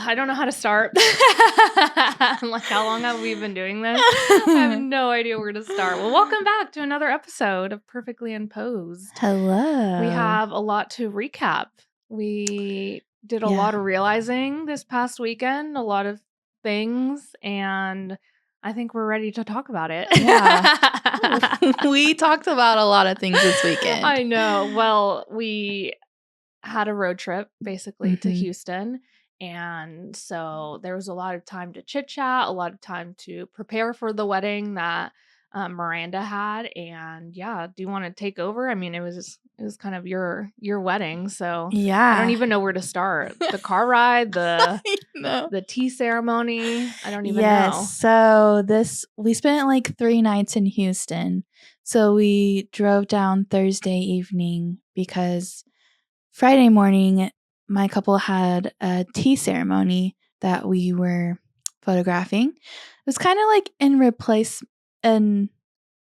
I don't know how to start. I'm like, how long have we been doing this? I have no idea where to start. Well, welcome back to another episode of Perfectly Unposed. Hello. We have a lot to recap. We did a lot of realizing this past weekend, a lot of things, and I think we're ready to talk about it. Yeah. We talked about a lot of things this weekend. I know. Well, we had a road trip basically to Houston. And so there was a lot of time to chit chat, a lot of time to prepare for the wedding that Miranda had. And yeah, do you want to take over? I mean, it was kind of your wedding, so yeah, I don't even know where to start. The car ride, the tea ceremony. I don't even know. So we spent like 3 nights in Houston. So we drove down Thursday evening because Friday morning, my couple had a tea ceremony that we were photographing. It was kind of like in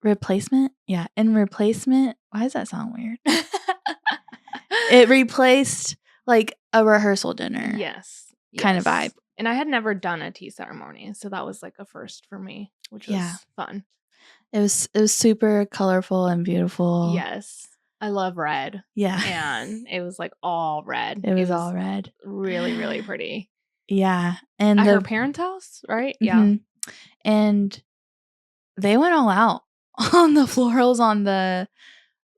replacement. Yeah, in replacement. Why does that sound weird? It replaced like a rehearsal dinner. Yes. Kind of vibe. And I had never done a tea ceremony, so that was like a first for me, which was fun. It was super colorful and beautiful. Yes. I love red. Yeah. And it was like all red. It was all red. Really, really pretty. Yeah. And at her parents' house, right? Yeah. Mm-hmm. And they went all out on the florals on the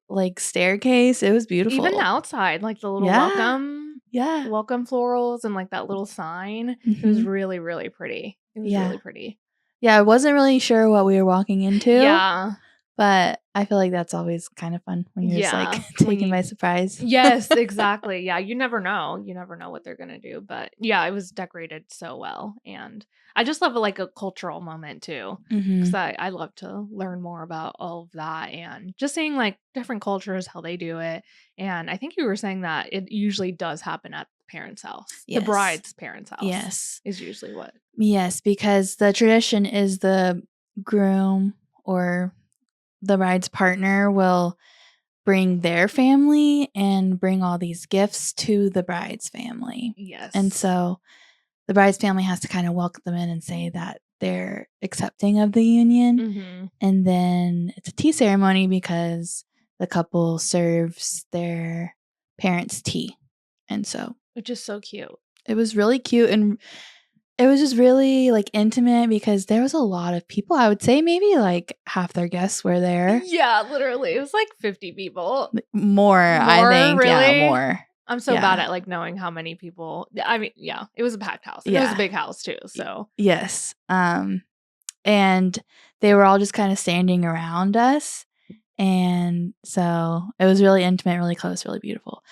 like staircase. It was beautiful. Even the outside, like the little welcome florals and like that little sign. It was really, really pretty. It was really pretty. Yeah, I wasn't really sure what we were walking into. Yeah. But I feel like that's always kind of fun when you're just like taken by surprise. Yes, exactly. Yeah, you never know. You never know what they're going to do. But yeah, it was decorated so well. And I just love like a cultural moment too. Because I love to learn more about all of that and just seeing like different cultures, how they do it. And I think you were saying that it usually does happen at the parents' house. Yes. The bride's parents' house. Yes. Is usually what? Yes, because the tradition is the groom or the bride's partner will bring their family and bring all these gifts to the bride's family. Yes. And so the bride's family has to kind of welcome them in and say that they're accepting of the union. And then it's a tea ceremony because the couple serves their parents tea. And so, which is so cute. It was really cute, and it was just really like intimate because there was a lot of people. I would say maybe like half their guests were there. Yeah, literally. It was like 50 people. More, I think. Really? Yeah, more. I'm so bad at like knowing how many people. I mean, yeah, it was a packed house. It was a big house too. So yes. And they were all just kind of standing around us. And so it was really intimate, really close, really beautiful.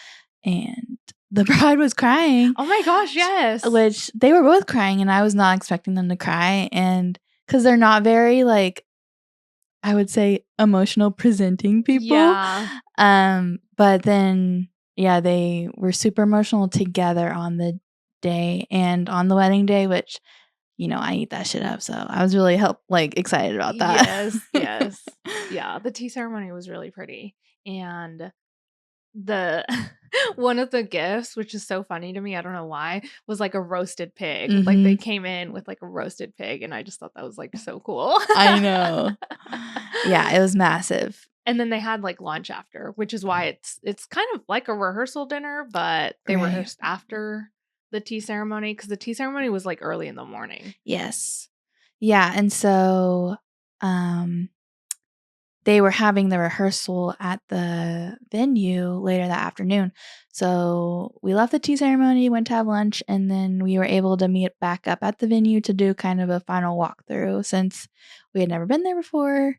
And the bride was crying. Oh my gosh, yes. Which they were both crying, and I was not expecting them to cry. And because they're not very, like, I would say, emotional presenting people. Yeah. But then, yeah, they were super emotional together on the day and on the wedding day, which, you know, I eat that shit up. So I was really excited about that. Yes, yes. Yeah, the tea ceremony was really pretty. And the one of the gifts, which is so funny to me, I don't know why, was like a roasted pig. Like they came in with like a roasted pig, and I just thought that was like so cool. I know. Yeah, it was massive. And then they had like lunch after, which is why it's kind of like a rehearsal dinner, but they rehearsed after the tea ceremony because the tea ceremony was like early in the morning. Yes. Yeah, and so they were having the rehearsal at the venue later that afternoon. So we left the tea ceremony, went to have lunch, and then we were able to meet back up at the venue to do kind of a final walkthrough since we had never been there before.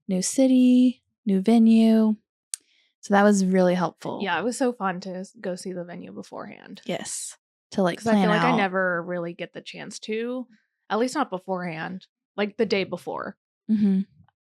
New city, new venue. So that was really helpful. Yeah, it was so fun to go see the venue beforehand. Yes. To like plan out. I feel like I never really get the chance to, at least not beforehand, like the day before.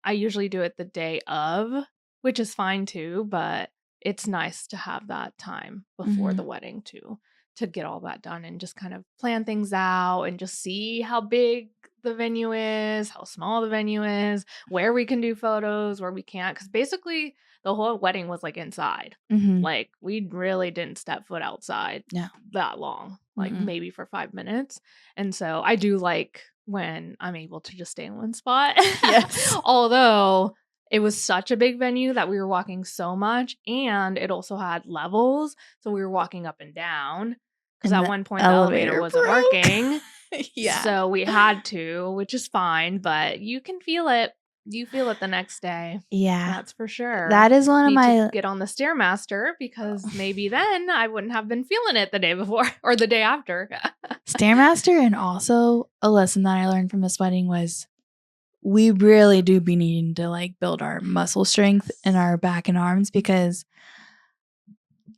I usually do it the day of, which is fine too, but it's nice to have that time before the wedding to get all that done and just kind of plan things out and just see how big the venue is, how small the venue is, where we can do photos, where we can't. Because basically, the whole wedding was like inside. Mhm. Like, we really didn't step foot outside No. that long, like Mm-mm. maybe for 5 minutes. And so I do like when I'm able to just stay in one spot. Yes. Although it was such a big venue that we were walking so much, and it also had levels. So we were walking up and down because And at the one point the elevator elevator wasn't broke. working. Yeah. So we had to, which is fine, but you can feel it. You feel it the next day. Yeah. That's for sure. That is one of Need to my get on the Stairmaster because maybe then I wouldn't have been feeling it the day before or the day after. Stairmaster, and also a lesson that I learned from this wedding was we really do be needing to like build our muscle strength in our back and arms, because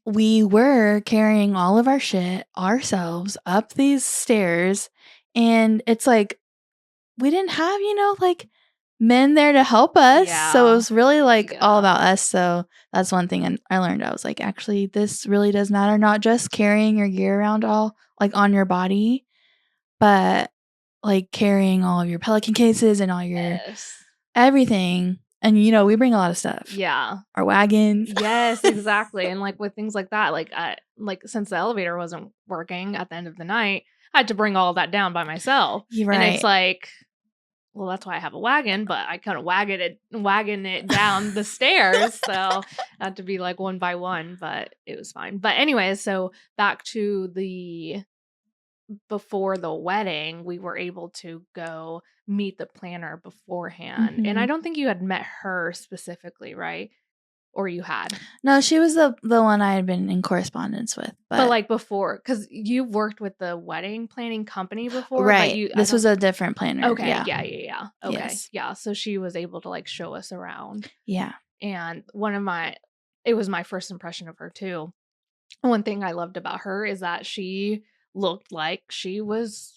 we were carrying all of our shit ourselves up these stairs, and it's like we didn't have, like men there to help us. So it Yeah. was really like all Yeah. about us. So that's one thing I learned. I was like, actually, this really does matter. Not just carrying your gear around all like on your body, but like carrying all of your Pelican cases and all your Yes. everything. And we bring a lot of stuff. Yeah. Our wagons. Yes, exactly. And like with things like that, like since the elevator wasn't working at the end of the night, I had to bring all that down by myself. You're And it's right. like, well, that's why I have a wagon, but I kind of wagon it down the stairs. So I had to be like one by one, but it was fine. But anyway, so back to before the wedding, we were able to go meet the planner beforehand. And I Mhm. don't think you had met her specifically, right? Or you had? No, she was the one I had been in correspondence with. But like before, because you worked with the wedding planning company before, but right. This was a different planner. okay, Yeah. yeah. Okay. Yes. Yeah. So she was able to like show us around. Yeah. And it was my first impression of her too. One thing I loved about her is that she looked like she was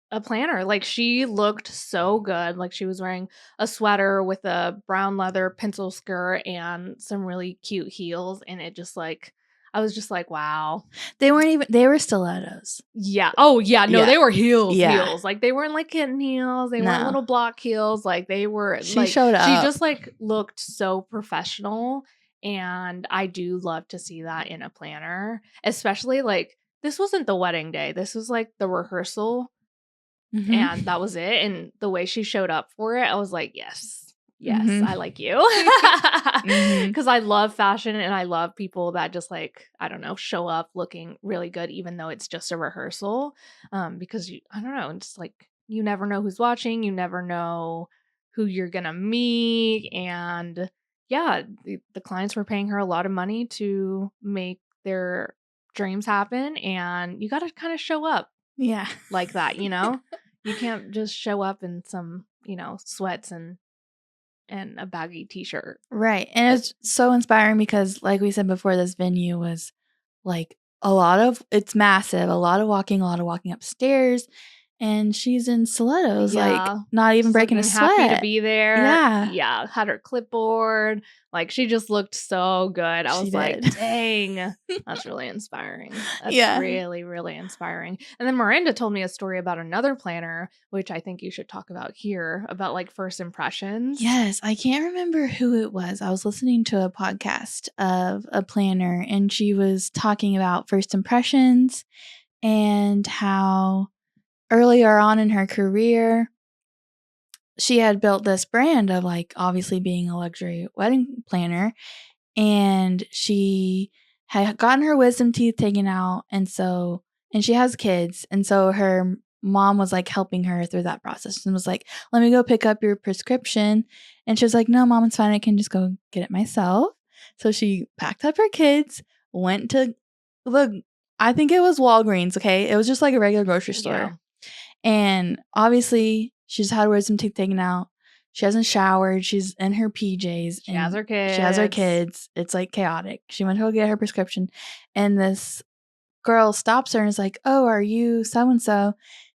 a planner. Like she looked so good. Like she was wearing a sweater with a brown leather pencil skirt and some really cute heels. And it just like, I was just like, wow. They were stilettos. Yeah. Oh, yeah. No, Yeah. they were heels. Yeah. Like they weren't like kitten heels. They weren't No. little block heels. Like they were She like showed she up. just like looked so professional. And I do love to see that in a planner, especially like this wasn't the wedding day. This was like the rehearsal, Mhm. and that was it. And the way she showed up for it, I was like, yes, Mhm. I like you. Mhm. Because I love fashion and I love people that just like, I don't know, show up looking really good, even though it's just a rehearsal. Because I don't know, it's like you never know who's watching, you never know who you're gonna meet. And yeah, the clients were paying her a lot of money to make their dreams happen, and you got to kind of show up Yeah. like that, You can't just show up in some, sweats and a baggy t-shirt. Right. And it's so inspiring because like we said before, this venue was like it's massive, a lot of walking upstairs, and she's in stilettos, like Yeah. not even Just breaking a looking happy to sweat. be there. Yeah. Yeah. Had her clipboard. Like she just looked so good. I She was like, did. dang, that's really inspiring. That's Yeah. really, really inspiring. And then Miranda told me a story about another planner, which I think you should talk about here, about like first impressions. Yes, I can't remember who it was. I was listening to a podcast of a planner, and she was talking about first impressions and how earlier on in her career, she had built this brand of like obviously being a luxury wedding planner, and she had gotten her wisdom teeth taken out, and she has kids, and so her mom was like helping her through that process and was like, let me go pick up your prescription. And she was like, no, mom, it's fine, I can just go get it myself. So she packed up her kids, went to I think it was Walgreens. Okay, it was just like a regular grocery store. Yeah. And obviously she's had wisdom teeth taken out. She hasn't showered. She's in her PJs. She has her kids. She has her kids. It's like chaotic. She went to go get her prescription, and this girl stops her and is like, oh, are you so-and-so?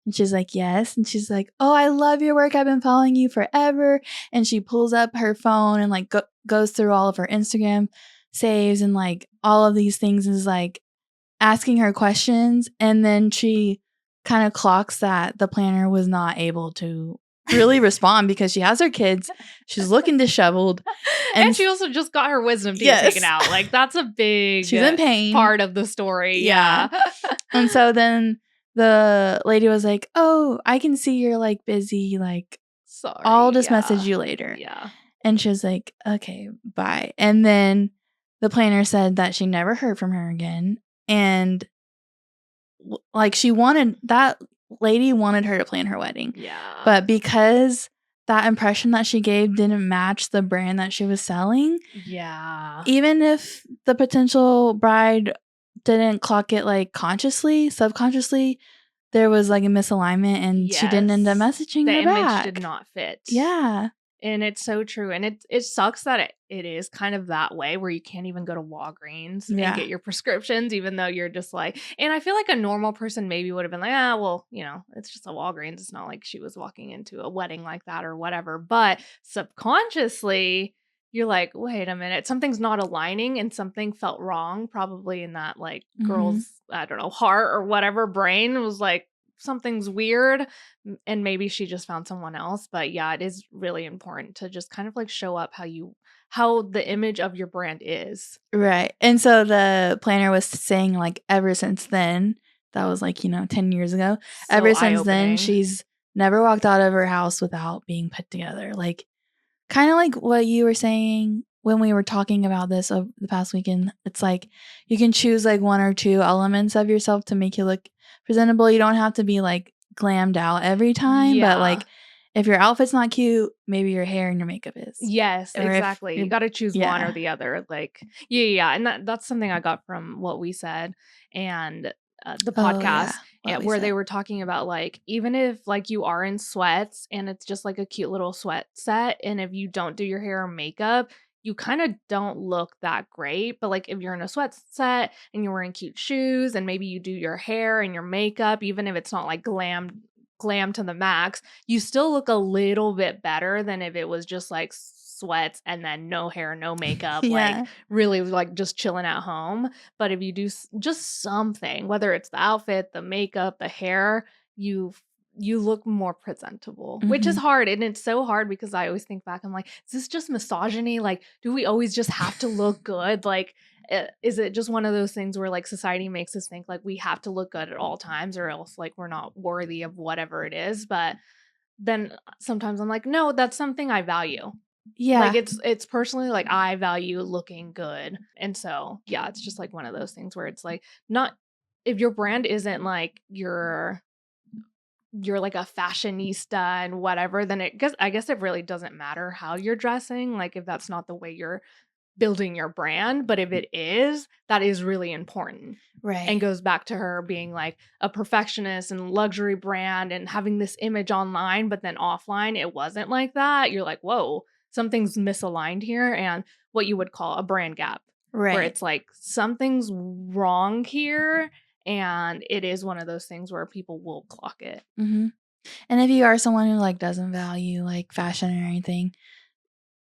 And she's like, yes. And she's like, oh, I love your work. I've been following you forever. And she pulls up her phone and like goes through all of her Instagram saves and like all of these things, and is like asking her questions. And then she kind of clocks that the planner was not able to really respond because she has her kids. She's looking disheveled. And she also just got her wisdom teeth taken out. Like, that's a big she's in pain. part of the story. Yeah. And so then the lady was like, oh, I can see you're like busy. Like, sorry. I'll just message you later. Yeah. And she was like, okay, bye. And then the planner said that she never heard from her again. And like that lady wanted her to plan her wedding. Yeah. But because that impression that she gave didn't match the brand that she was selling. Yeah. Even if the potential bride didn't clock it like consciously, subconsciously, there was like a misalignment and she didn't end up messaging her back. The image did not fit. Yeah. And it's so true. And it sucks that it is kind of that way where you can't even go to Walgreens and get your prescriptions, even though you're just like, and I feel like a normal person maybe would have been like, well, it's just a Walgreens. It's not like she was walking into a wedding like that or whatever. But subconsciously, you're like, wait a minute, something's not aligning and something felt wrong, probably in that like girl's, I don't know, heart or whatever brain was like, something's weird, and maybe she just found someone else. But yeah, it is really important to just kind of like show up how the image of your brand is. Right. And so the planner was saying like ever since then, that was like 10 years ago, so ever since then she's never walked out of her house without being put together. Like kind of like what you were saying when we were talking about this over the past weekend. It's like you can choose like one or two elements of yourself to make you look presentable. You don't have to be like glammed out every time, but like if your outfit's not cute, maybe your hair and your makeup is. Yes, or exactly. You got to choose one or the other. Like, yeah. And that's something I got from what we said and the podcast where they were talking about like, even if like you are in sweats and it's just like a cute little sweat set, and if you don't do your hair or makeup, you kind of don't look that great. But like if you're in a sweat set and you're wearing cute shoes and maybe you do your hair and your makeup, even if it's not like glam to the max, you still look a little bit better than if it was just like sweats and then no hair, no makeup, like really like just chilling at home. But if you do just something, whether it's the outfit, the makeup, the hair, you look more presentable, which is hard. And it's so hard because I always think back, I'm like, is this just misogyny? Like, do we always just have to look good? Like, is it just one of those things where like society makes us think like we have to look good at all times or else like we're not worthy of whatever it is? But then sometimes I'm like, no, that's something I value. Yeah. Like it's personally like I value looking good. And so, yeah, it's just like one of those things where it's like not if your brand isn't like you're like a fashionista and whatever, then I guess it really doesn't matter how you're dressing. Like if that's not the way you're building your brand, but if it is, that is really important. Right. And goes back to her being like a perfectionist and luxury brand and having this image online, but then offline, it wasn't like that. You're like, whoa, something's misaligned here. And what you would call a brand gap. Right. Where it's like something's wrong here. And it is one of those things where people will clock it. And if you are someone who like doesn't value like fashion or anything,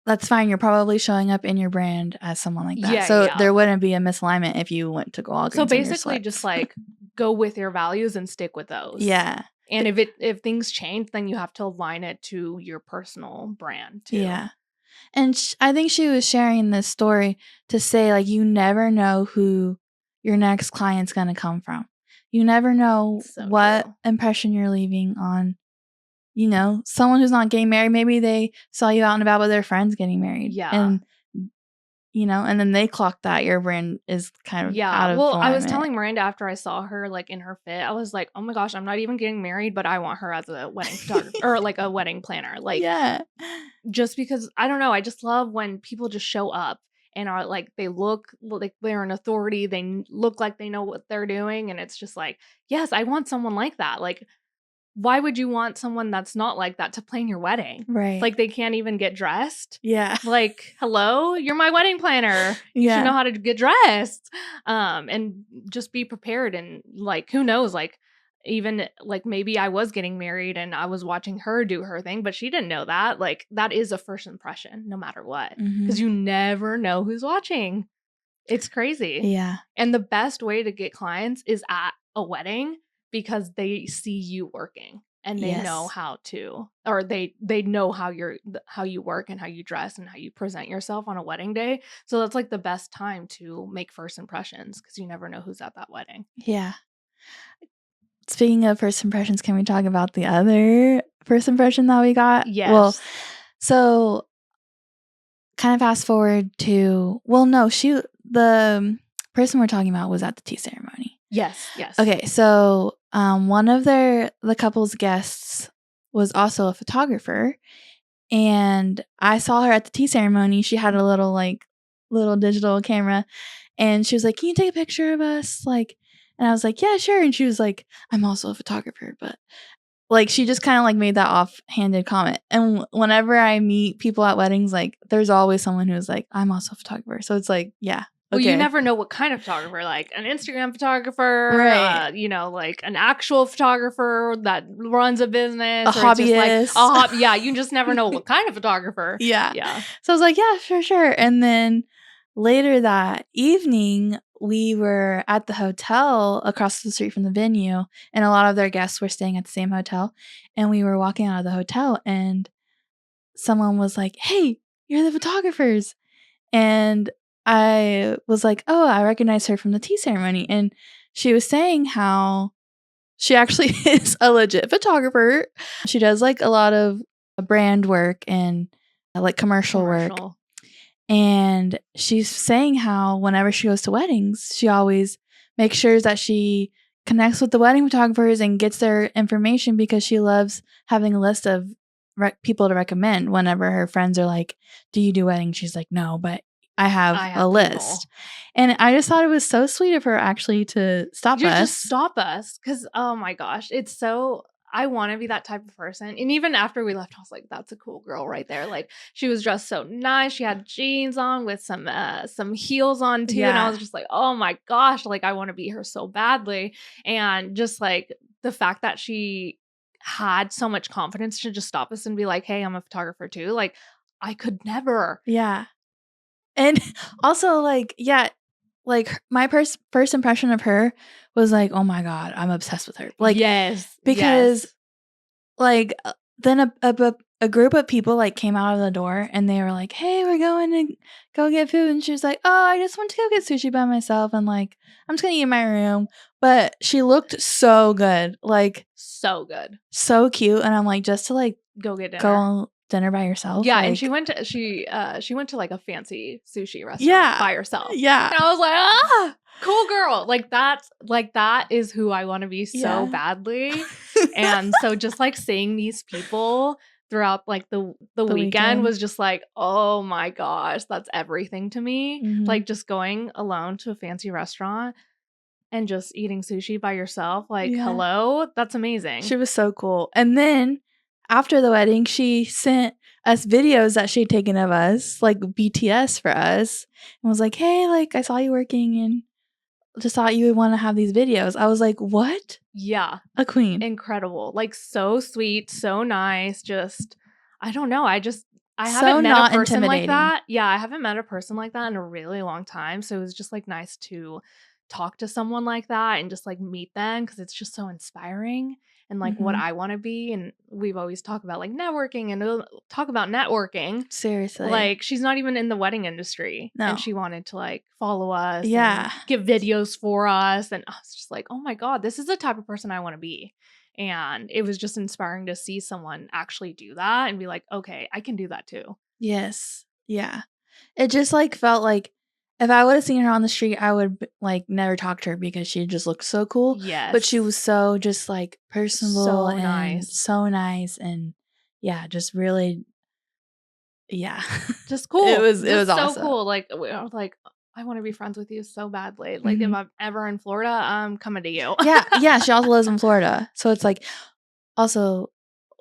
that's fine. You're probably showing up in your brand as someone like that. So there wouldn't be a misalignment if you went to Walgreens. So basically just like go with your values and stick with those. Yeah. And if things change, then you have to align it to your personal brand too. Yeah. And I think she was sharing this story to say like you never know who your next client's going to come from. You never know what impression you're leaving on someone who's not getting married. Maybe they saw you out and about with their friends getting married. Yeah. And, and then they clocked that your brand is kind of out of alignment. I was telling Miranda after I saw her like in her fit, I was like, oh my gosh, I'm not even getting married, but I want her as a wedding photographer or like a wedding planner. Like, just because, I don't know, I just love when people just show up and are like, they look like they're an authority. They look like they know what they're doing. And it's just like, yes, I want someone like that. Like, why would you want someone that's not like that to plan your wedding? Right. Like they can't even get dressed. Yeah. Like, hello, you're my wedding planner. You should know how to get dressed. And just be prepared. And like, who knows, like even like maybe I was getting married and I was watching her do her thing, but she didn't know that. Like that is a first impression no matter what. Because you never know who's watching. It's crazy. Yeah. And the best way to get clients is at a wedding. because they see you working and they know Yes. how to, or they know how you work and how you dress and how you present yourself on a wedding day. So that's like the best time to make first impressions because you never know who's at that wedding. Yeah. Speaking of first impressions, can we talk about the other first impression that we got? Well, Yes. so kind of fast forward to, well, no, the person we're talking about was at the tea ceremony. Yes. Yes. Okay, so one of the couple's guests was also a photographer, and I saw her at the tea ceremony. She had a little digital camera, and she was like, "Can you take a picture of us?" Like, and I was like, "Yeah, sure." And she was like, "I'm also a photographer," but like she just kind of like made that offhanded comment. And whenever I meet people at weddings, like there's always someone who's like, "I'm also a photographer." So it's like, yeah, Well, you okay, never know what kind of photographer, like an Instagram photographer, right, like an actual photographer that runs a a business, or it's just like a hobbyist. hobby. Yeah, you just never know what kind of photographer. Yeah. Yeah. So I was like, "Yeah, sure, sure." And then later that evening, we were at the hotel across the street from the venue, and a lot of their guests were staying at the same hotel. And we were walking out of the hotel, and someone was like, "Hey, you're the photographers." And I was like, "Oh, I recognize her from the tea ceremony." And she was saying how she actually is a legit photographer. She does like a lot of brand work and like commercial work. Commercial. And she's saying how whenever she goes to weddings, she always makes sure that she connects with the wedding photographers and gets their information because she loves having a list of people to recommend. Whenever her friends are like, "Do you do weddings?" She's like, "No, but I have I a have people. list." And I just thought it was so sweet of her actually to stop You just us. stop us because, oh my gosh, it's so. I want to be that type of person. And even after we left, I was like, that's a cool girl right there. Like, she was dressed so nice. She had jeans on with some heels on too. And I Yeah. was just like, oh my gosh, like I want to be her so badly. And just like the fact that she had so much confidence to just stop us and be like, hey, I'm a photographer too. Like, I could never. Yeah. And also, like, yeah, like my first impression of her was like, "Oh my god, I'm obsessed with her." Like, Yes. because Yes. like then a group of people like came out of the door and they were like, "Hey, we're going to go get food." And she was like, "Oh, I just want to go get sushi by myself." And like, "I'm just gonna eat in my room." But she looked so good, like So good. so cute. And I'm like, just to like Go get go dinner. on dinner by yourself, Yeah, and like, she went to like a fancy sushi restaurant yeah, by herself. yeah, And I was like, "Ah, cool girl." Like that is who I want to be so yeah. badly. And so just like seeing these people throughout like the The weekend weekend. was just like, "Oh my gosh, that's everything to me." Mhm. Like just going alone to a fancy restaurant and just eating sushi by yourself, like, Yeah. hello? That's amazing. She was so cool. And then after the wedding, she sent us videos that she'd taken of us, like BTS for us, and was like, "Hey, like I saw you working and just thought you would want to have these videos." I was like, "What? Yeah. A queen." Incredible. Like, so sweet, so nice, just I don't know, I So haven't met a not person like intimidating. that. Yeah, I haven't met a person like that in a really long time, so it was just, like, nice to talk to someone like that and just, like, meet them because it's just so inspiring and, like, what Mhm. I wanna be, and we've always talked about, like, networking and talk about networking. Seriously. Like, she's not even in the wedding industry, and No. she wanted to, like, follow us and Yeah. give videos for us, and I was just like, "Oh my god, this is the type of person I wanna be." And it was just inspiring to see someone actually do that and be like, "Okay, I can do that too." Yes. Yeah. It just like felt like if I would have seen her on the street, I would like never talk to her because she just looked so cool. But she was Yes. so just like personable So and nice. so nice and yeah, just really yeah. Just cool. It was Just so awesome. cool. Like, I was like, "I wanna be friends with you so badly." Like, if Mhm. I'm ever in Florida, I'm coming to you. Yeah, yeah, she also lives in Florida. So it's like also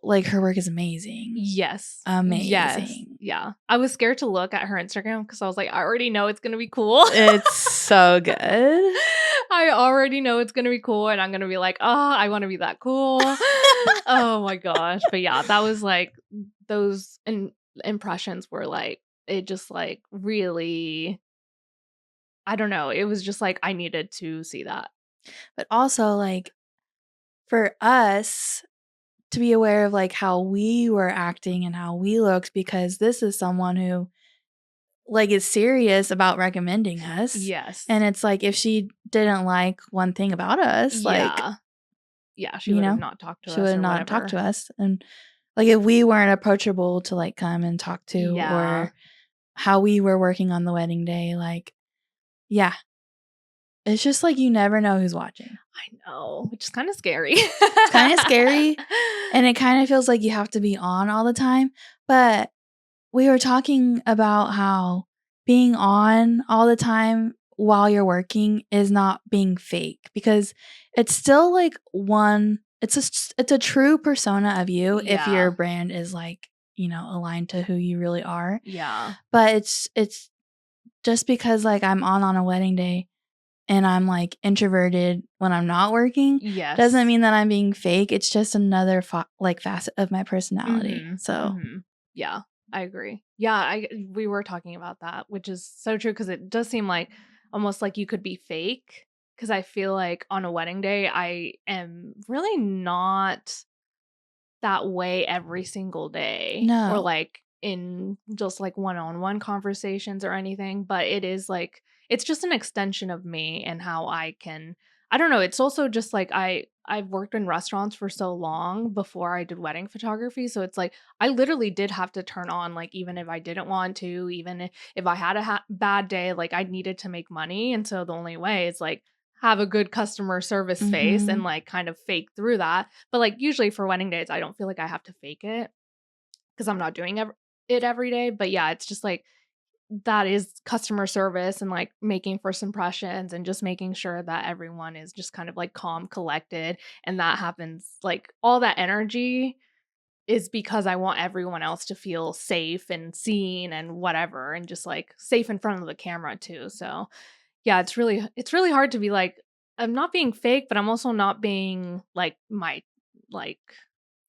like her work is amazing. Yes. Yes. Amazing. Yeah. I was scared to look at her Instagram because I was like, I already know it's gonna be cool. It's so good. I already know it's gonna be cool, and I'm gonna be like, "Oh, I wanna be that cool." Oh my gosh. But yeah, that was like those impressions were like it just like really I don't know. It was just like I needed to see that. But also like for us to be aware of like how we were acting and how we looked, because this is someone who like is serious about recommending us. Yes. And it's like if she didn't like one thing about us, like, yeah, she would have not talked to she us would or not whatever. talk to us. And like if we weren't approachable to like come and talk to, Yeah. or how we were working on the wedding day, like, yeah. It's just like you never know who's watching. I know, which is kind of scary. It's kind of scary, and it kind of feels like you have to be on all the time. But we were talking about how being on all the time while you're working is not being fake, because it's still like it's a true persona of you if your Yeah. brand is like, aligned to who you really are. Yeah. But it's just because like I'm on a wedding day and I'm like introverted when I'm not working, Yes. doesn't mean that I'm being fake. It's just another facet of my personality. So yeah, I agree. Yeah, we were talking about that, which is so true, because it does seem like almost like you could be fake. Because I feel like on a wedding day, I am really not that way every single day, or no. like in just like one-on-one conversations or anything, but it is like it's just an extension of me and how I don't know, it's also just like I've worked in restaurants for so long before I did wedding photography, so it's like I literally did have to turn on, like, even if I didn't want to, even if I had a bad day, like I needed to make money, and so the only way is like have a good customer service face and like kind of fake through that. But like usually for wedding days, I don't feel like I have to fake it because I'm not doing it every day. But yeah, it's just like that is customer service and like making first impressions and just making sure that everyone is just kind of like calm, collected. And that happens, like all that energy is because I want everyone else to feel safe and seen and whatever, and just like safe in front of the camera too. So yeah, it's really hard to be like, I'm not being fake, but I'm also not being like my like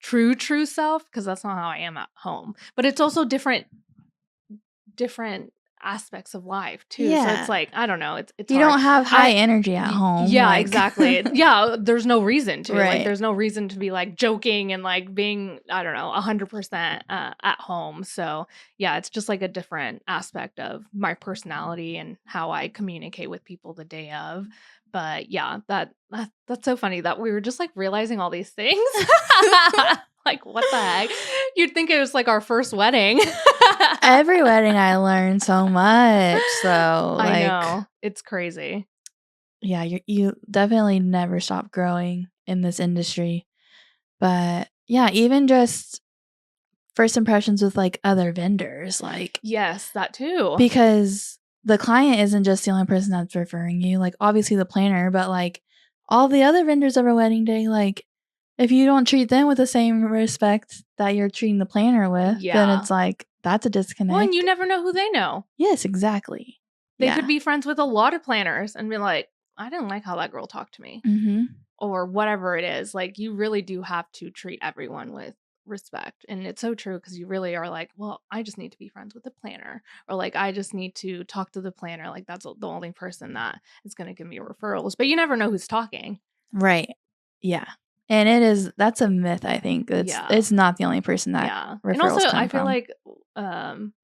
true self, because that's not how I am at home. But it's also different aspects of life too. So it's Yeah. like, I don't know, it's You hard. don't have high energy at home. Yeah, like. exactly. Yeah, there's no reason to. Like Right. there's no reason to be like joking and like being, I don't know, 100% at home. So, yeah, it's just like a different aspect of my personality and how I communicate with people the day of. But yeah, that's so funny that we were just like realizing all these things. Like, what the heck? You'd think it was like our first wedding. Every wedding I learn so much. So like, I know. It's crazy. Yeah, you definitely never stop growing in this industry. But yeah, even just first impressions with like other vendors, like, Yes, that too. because the client isn't just the only person that's referring you, like obviously the planner, but like all the other vendors of a wedding day, like if you don't treat them with the same respect that you're treating the planner with, then Yeah. it's like that's a disconnect. Well, and you never know who they know. Yes, exactly. They Yeah. could be friends with a lot of planners and be like, I didn't like how that girl talked to me, or whatever it is. Like, you really do have to treat everyone with respect. And it's so true, because you really are like, well, I just need to be friends with the planner, or like, I just need to talk to the planner. Like, that's the only person that is going to give me referrals. But you never know who's talking. Right. Yeah. And that's a myth, I think. It's not the only person that referrals And also come I feel from. like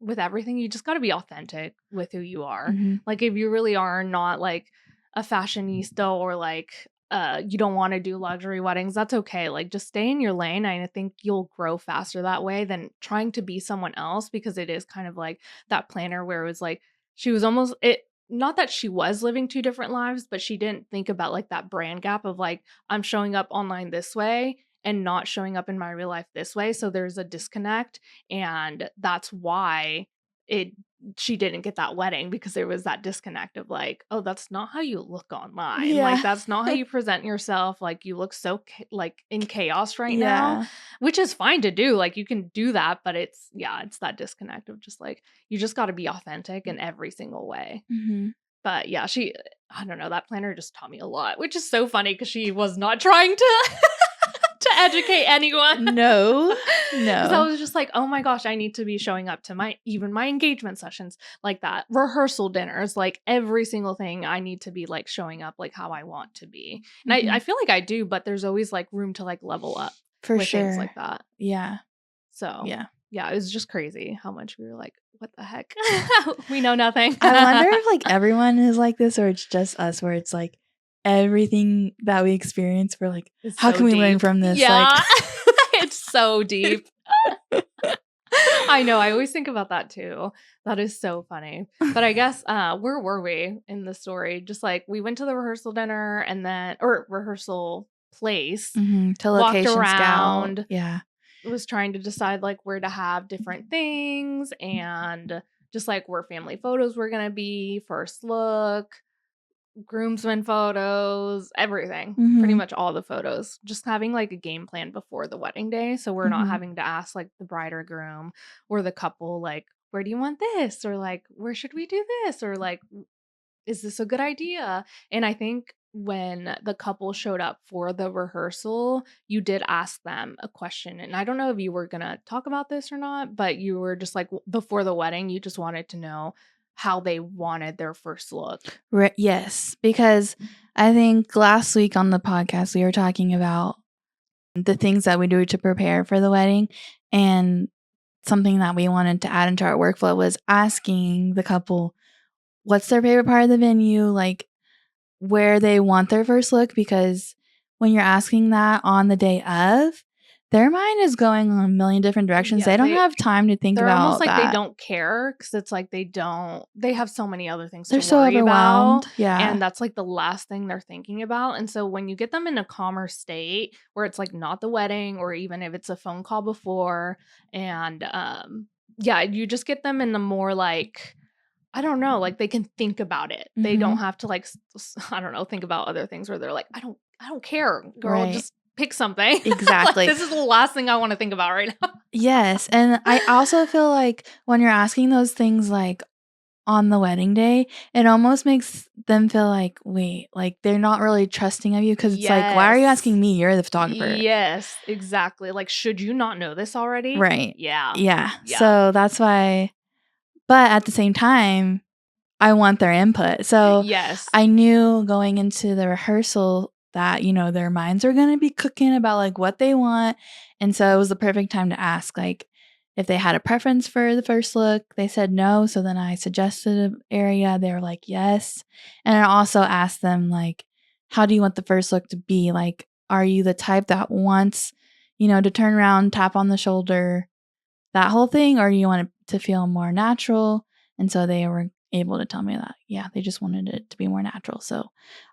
with everything, you just got to be authentic with who you are. Mhm. Like if you really are not like a fashionista, or like you don't want to do luxury weddings, that's okay. Like just stay in your lane. I think you'll grow faster that way than trying to be someone else, because it is kind of like that planner where it was like she was almost it not that she was living two different lives, but she didn't think about like that brand gap of like, I'm showing up online this way and not showing up in my real life this way. So there's a disconnect. And that's why it she didn't get that wedding, because there was that disconnect of like, oh, that's not how you look online. Yeah. Like that's not how you present yourself. Like you look so like in chaos right now, Yeah. which is fine to do. Like you can do that, but it's that disconnect of just like, you just got to be authentic in every single way. But yeah, I don't know, that planner just taught me a lot, which is so funny because she was not trying to to educate anyone. No. Because I was just like, oh my gosh, I need to be showing up to my engagement sessions like that, rehearsal dinners, like every single thing I need to be like showing up like how I want to be. And I feel like I do, but there's always like room to like level up with things like that. Yeah. So yeah, it was just crazy how much we were like, what the heck? We know nothing. I wonder if like everyone is like this, or it's just us, where it's like everything that we experience, we're like, it's how so can we learn deep. from this? Yeah. Like, It's so deep. I know. I always think about that too. That is so funny. But I guess where were we in the story? Just like we went to the rehearsal dinner and then rehearsal place, to walked location around, scout. Yeah. was trying to decide like where to have different things and just like where family photos were gonna be, first look, groomsmen photos, everything. Pretty much all the photos. Just having like a game plan before the wedding day, so we're not having to ask like the bride or groom or the couple like, where do you want this, or like, where should we do this, or like, is this a good idea? And I think when the couple showed up for the rehearsal, you did ask them a question. And I don't know if you were going to talk about this or not, but you were just like, before the wedding, you just wanted to know how they wanted their first look. Yes, because I think last week on the podcast, we were talking about the things that we do to prepare for the wedding. And something that we wanted to add into our workflow was asking the couple what's their favorite part of the venue, like where they want their first look, because when you're asking that on the day of, their mind is going on a million different directions. Yeah, they don't have time to think they're about almost like that. they don't care, because it's like they have so many other things They're to so worry overwhelmed. about. Yeah. And that's like the last thing they're thinking about. And so when you get them in a calmer state where it's like not the wedding, or even if it's a phone call before, and you just get them in the more like, I don't know, like they can think about it. They don't have to like I don't know, think about other things where they're like, I don't care, girl, Right. just pick something. Exactly. Like, this is the last thing I want to think about right now. Yes. And I also feel like when you're asking those things like on the wedding day, it almost makes them feel like, wait, like they're not really trusting of you, because it's like, why are you asking me? You're the photographer. Yes, exactly. Like, should you not know this already? Right. Yeah. So that's why, but at the same time, I want their input. So yes, I knew going into the rehearsal that, their minds are going to be cooking about like what they want. And so it was the perfect time to ask, like, if they had a preference for the first look. They said no. So then I suggested an area. They were like, yes. And I also asked them, like, how do you want the first look to be? Like, are you the type that wants, to turn around, tap on the shoulder, that whole thing? Or do you want it to feel more natural? And so they were able to tell me that, yeah, they just wanted it to be more natural. So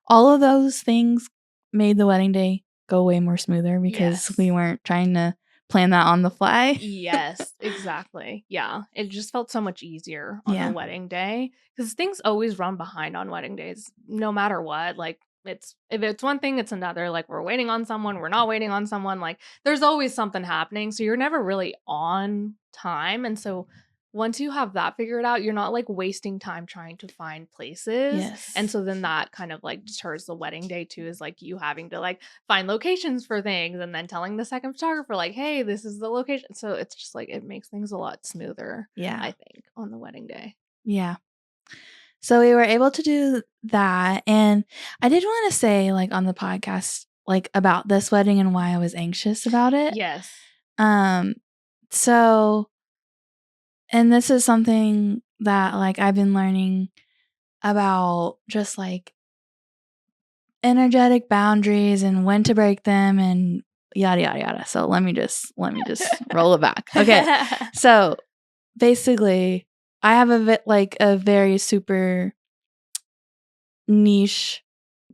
all of those things made the wedding day go way more smoother, because we weren't trying to plan that on the fly. Yes, exactly. Yeah. It just felt so much easier on the wedding day, because things always run behind on wedding days, no matter what. Like, if it's one thing, it's another. Like, we're waiting on someone, we're not waiting on someone. Like, there's always something happening. So you're never really on time. And so once you have that figured out, you're not like wasting time trying to find places. Yes. And so then that kind of like deters the wedding day too, is like you having to like find locations for things and then telling the second photographer like, hey, this is the location. So it's just like, it makes things a lot smoother, I think, on the wedding day. Yeah. So we were able to do that. And I did want to say, like, on the podcast, like, about this wedding and why I was anxious about it. Yes. So, and this is something that, like, I've been learning about, just like energetic boundaries and when to break them and yada yada yada. So let me just roll it back. Okay. So basically, I have a very super niche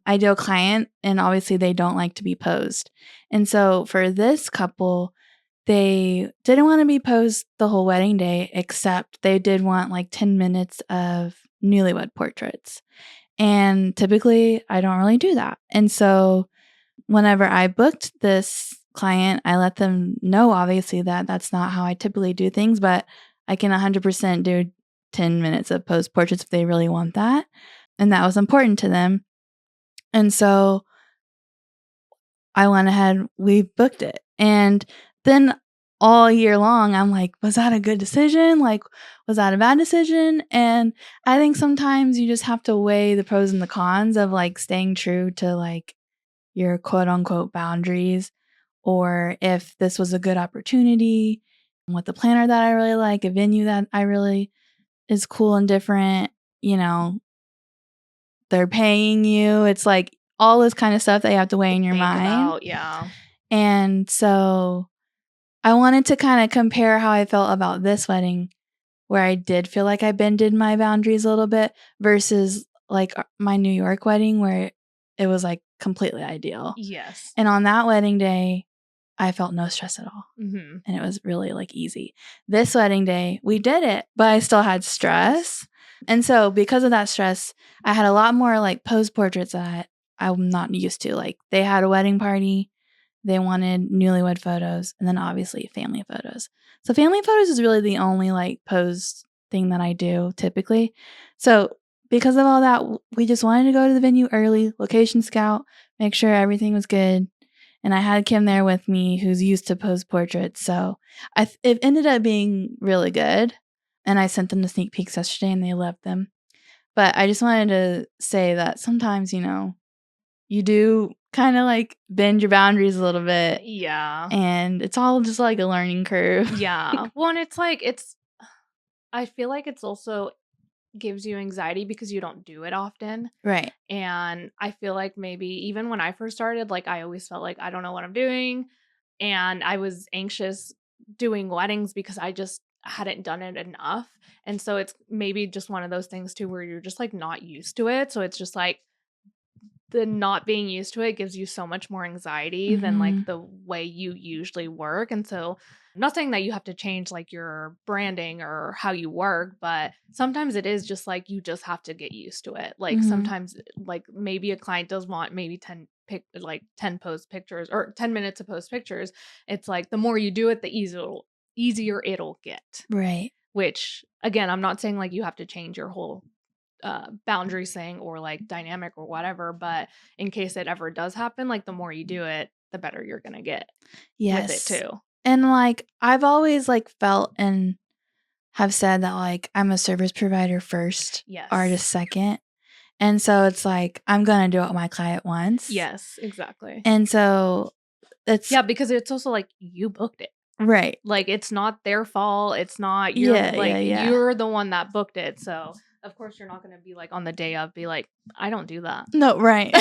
ideal client, and obviously they don't like to be posed. And so for this couple, they didn't want to be posed the whole wedding day, except they did want like 10 minutes of newlywed portraits. And typically I don't really do that. And so whenever I booked this client, I let them know, obviously, that that's not how I typically do things, but I can 100% do 10 minutes of posed portraits if they really want that. And that was important to them. And so I went ahead, we booked it. And then all year long, I'm like, was that a good decision? Like, was that a bad decision? And I think sometimes you just have to weigh the pros and the cons of like staying true to like your quote unquote boundaries, or if this was a good opportunity with a planner that I really like, a venue that I really is cool and different, you know, they're paying you. It's like all this kind of stuff that you have to weigh in your Think mind. about, yeah. And so I wanted to kind of compare how I felt about this wedding, where I did feel like I bended my boundaries a little bit, versus like my New York wedding, where it was like completely ideal. Yes. And on that wedding day, I felt no stress at all. Mm-hmm. And it was really like easy. This wedding day, we did it, but I still had stress. And so because of that stress, I had a lot more like pose portraits that I'm not used to. Like they had a wedding party, they wanted newlywed photos, and then obviously family photos. So family photos is really the only like pose thing that I do typically. So because of all that, we just wanted to go to the venue early, location scout, make sure everything was good. And I had Kim there with me, who's used to pose portraits. So it ended up being really good. And I sent them the sneak peeks yesterday and they loved them. But I just wanted to say that sometimes, you know, you do kind of like bend your boundaries a little bit. Yeah. And it's all just like a learning curve. Yeah. Well, and it's like, I feel like it's also gives you anxiety because you don't do it often. Right. And I feel like maybe even when I first started, like I always felt like I don't know what I'm doing. And I was anxious doing weddings because I just hadn't done it enough. And so it's maybe just one of those things too where you're just like not used to it. So it's just like the not being used to it gives you so much more anxiety than like the way you usually work. And so I'm not saying that you have to change like your branding or how you work, but sometimes it is just like you just have to get used to it. Like sometimes like maybe a client does want maybe 10 post pictures or 10 minutes to post pictures. It's like the more you do it, the easier it'll get. Right. Which again, I'm not saying like you have to change your whole boundaries thing or like dynamic or whatever, but in case it ever does happen, like the more you do it, the better you're gonna get with it Yes. too. And like I've always like felt and have said that like I'm a service provider first, Yes. artist second. And so it's like I'm gonna do what my client wants. Yes, exactly. And so it's because it's also like you booked it. right. Like it's not their fault. It's not your Yeah. you're the one that booked it. So of course you're not gonna be like on the day of be like, I don't do that. No, right.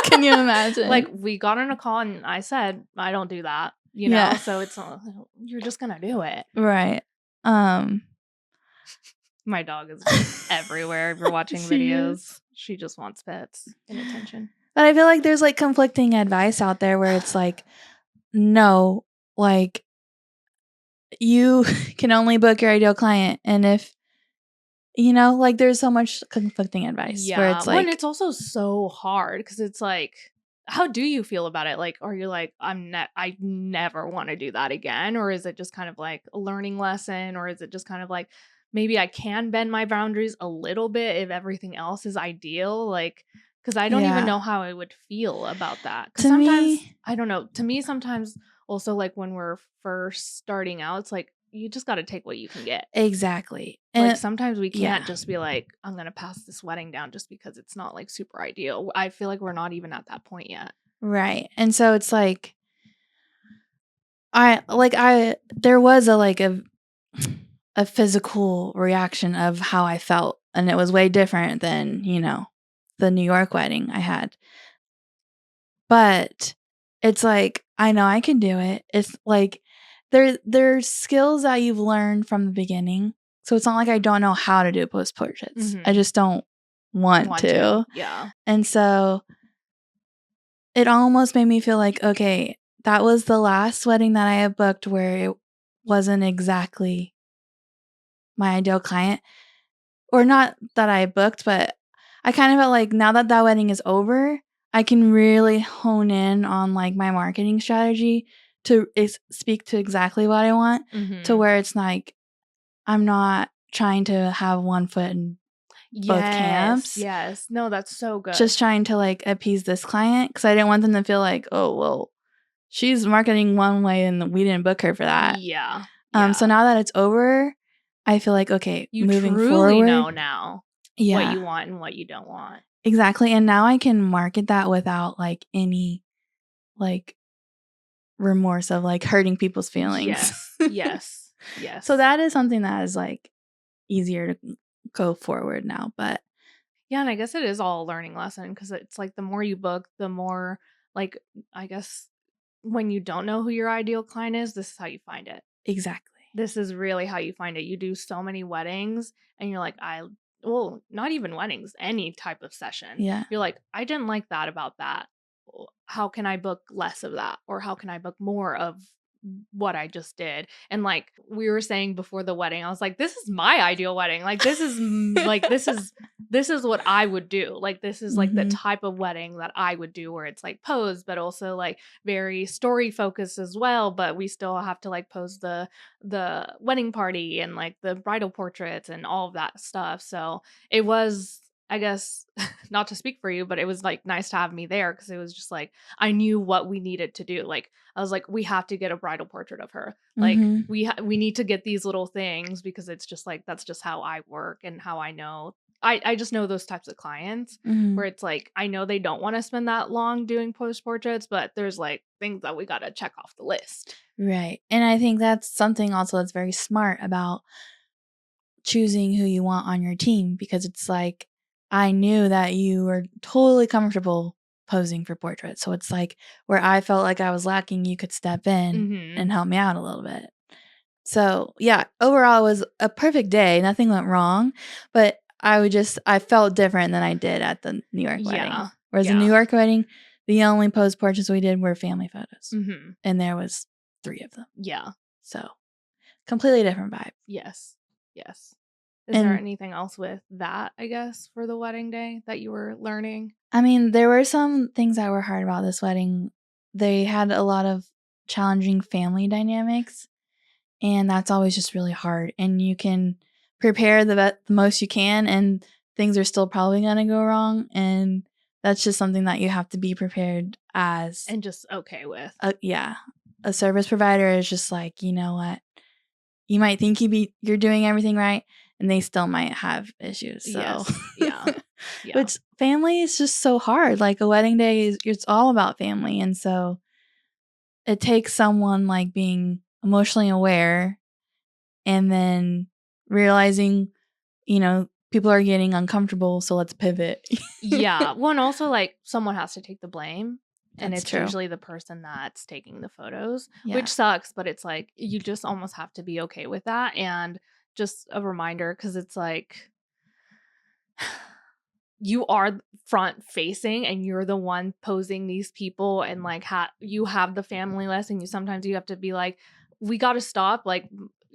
Can you imagine? Like we got on a call and I said, I don't do that. You know? Yeah. So it's you're just gonna do it. Right. My dog is everywhere. If you're watching videos, she just wants pets and attention. But I feel like there's like conflicting advice out there where it's like, no, like you can only book your ideal client. And if, you know, like there's so much conflicting advice where it's like, and it's also so hard because it's like, how do you feel about it? Like, are you like, I never want to do that again? Or is it just kind of like a learning lesson? Or is it just kind of like, maybe I can bend my boundaries a little bit if everything else is ideal? Like, because I don't even know how I would feel about that. Because sometimes, I don't know. To me, sometimes also like when we're first starting out, it's like, you just got to take what you can get. Exactly. Like sometimes we can't just be like, I'm going to pass this wedding down just because it's not like super ideal. I feel like we're not even at that point yet. Right. And so it's like, there was a physical reaction of how I felt, and it was way different than, you know, the New York wedding I had. But it's like, I know I can do it. It's like there's skills that you've learned from the beginning. So it's not like I don't know how to do post portraits. I just don't want to. Yeah. And so it almost made me feel like, okay, that was the last wedding that I had booked where it wasn't exactly my ideal client. Or not that I booked, but I kind of felt like now that that wedding is over, I can really hone in on like my marketing strategy to speak to exactly what I want, to where it's like I'm not trying to have one foot in both camps. Yes. No, that's so good. Just trying to like appease this client because I didn't want them to feel like, oh, well, she's marketing one way and we didn't book her for that. Yeah. So now that it's over, I feel like, okay, You moving truly forward, know now what yeah, you want and what you don't want. exactly. And now I can market that without like any like remorse of like hurting people's feelings. Yes. So that is something that is like easier to go forward now. But yeah, and I guess it is all a learning lesson because it's like the more you book, the more like I guess when you don't know who your ideal client is, this is how you find it. exactly. This is really how you find it. You do so many weddings and you're like, well, not even weddings, any type of session. Yeah. You're like, I didn't like that about that. How can I book less of that? Or how can I book more of what I just did? And like we were saying before the wedding, I was like, this is my ideal wedding. Like this is this is what I would do. Like this is like the type of wedding that I would do where it's like posed, but also like very story focused as well. But we still have to like pose the wedding party and like the bridal portraits and all of that stuff. So it was, I guess, not to speak for you, but it was like nice to have me there because it was just like I knew what we needed to do. Like I was like, we have to get a bridal portrait of her. Like we need to get these little things because it's just like that's just how I work and how I know. I just know those types of clients where it's like I know they don't want to spend that long doing post portraits, but there's like things that we got to check off the list. Right. And I think that's something also that's very smart about choosing who you want on your team because it's like I knew that you were totally comfortable posing for portraits. So it's like where I felt like I was lacking, you could step in and help me out a little bit. So yeah, overall it was a perfect day. Nothing went wrong, but I felt different than I did at the New York wedding. Whereas the New York wedding, the only pose portraits we did were family photos. And there was 3 of them. Yeah. So completely different vibe. Yes. Is there anything else with that, I guess, for the wedding day that you were learning? I mean, there were some things that were hard about this wedding. They had a lot of challenging family dynamics, and that's always just really hard. And you can prepare the most you can, and things are still probably going to go wrong. And that's just something that you have to be prepared as. And just okay with. Yeah. A service provider is just like, you know what? You might think you're doing everything right, and they still might have issues. So yes. Yeah. Which family is just so hard. Like a wedding day it's all about family, and so it takes someone like being emotionally aware and then realizing, people are getting uncomfortable, so let's pivot. Yeah. Well, and also like someone has to take the blame. And That's it's true. usually the person that's taking the photos, which sucks, but it's like you just almost have to be okay with that. And just a reminder, because it's like you are front facing and you're the one posing these people and like you have the family list and sometimes you have to be like, we got to stop, like,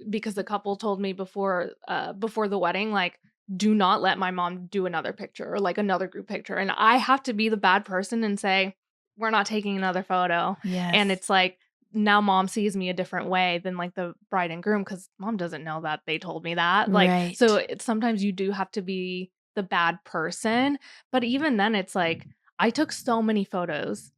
because the couple told me before the wedding, like, do not let my mom do another picture or like another group picture. And I have to be the bad person and say, we're not taking another photo. Yes. And it's like, now mom sees me a different way than like the bride and groom because mom doesn't know that they told me that. Like, right. So sometimes you do have to be the bad person. But even then, it's like, I took so many photos.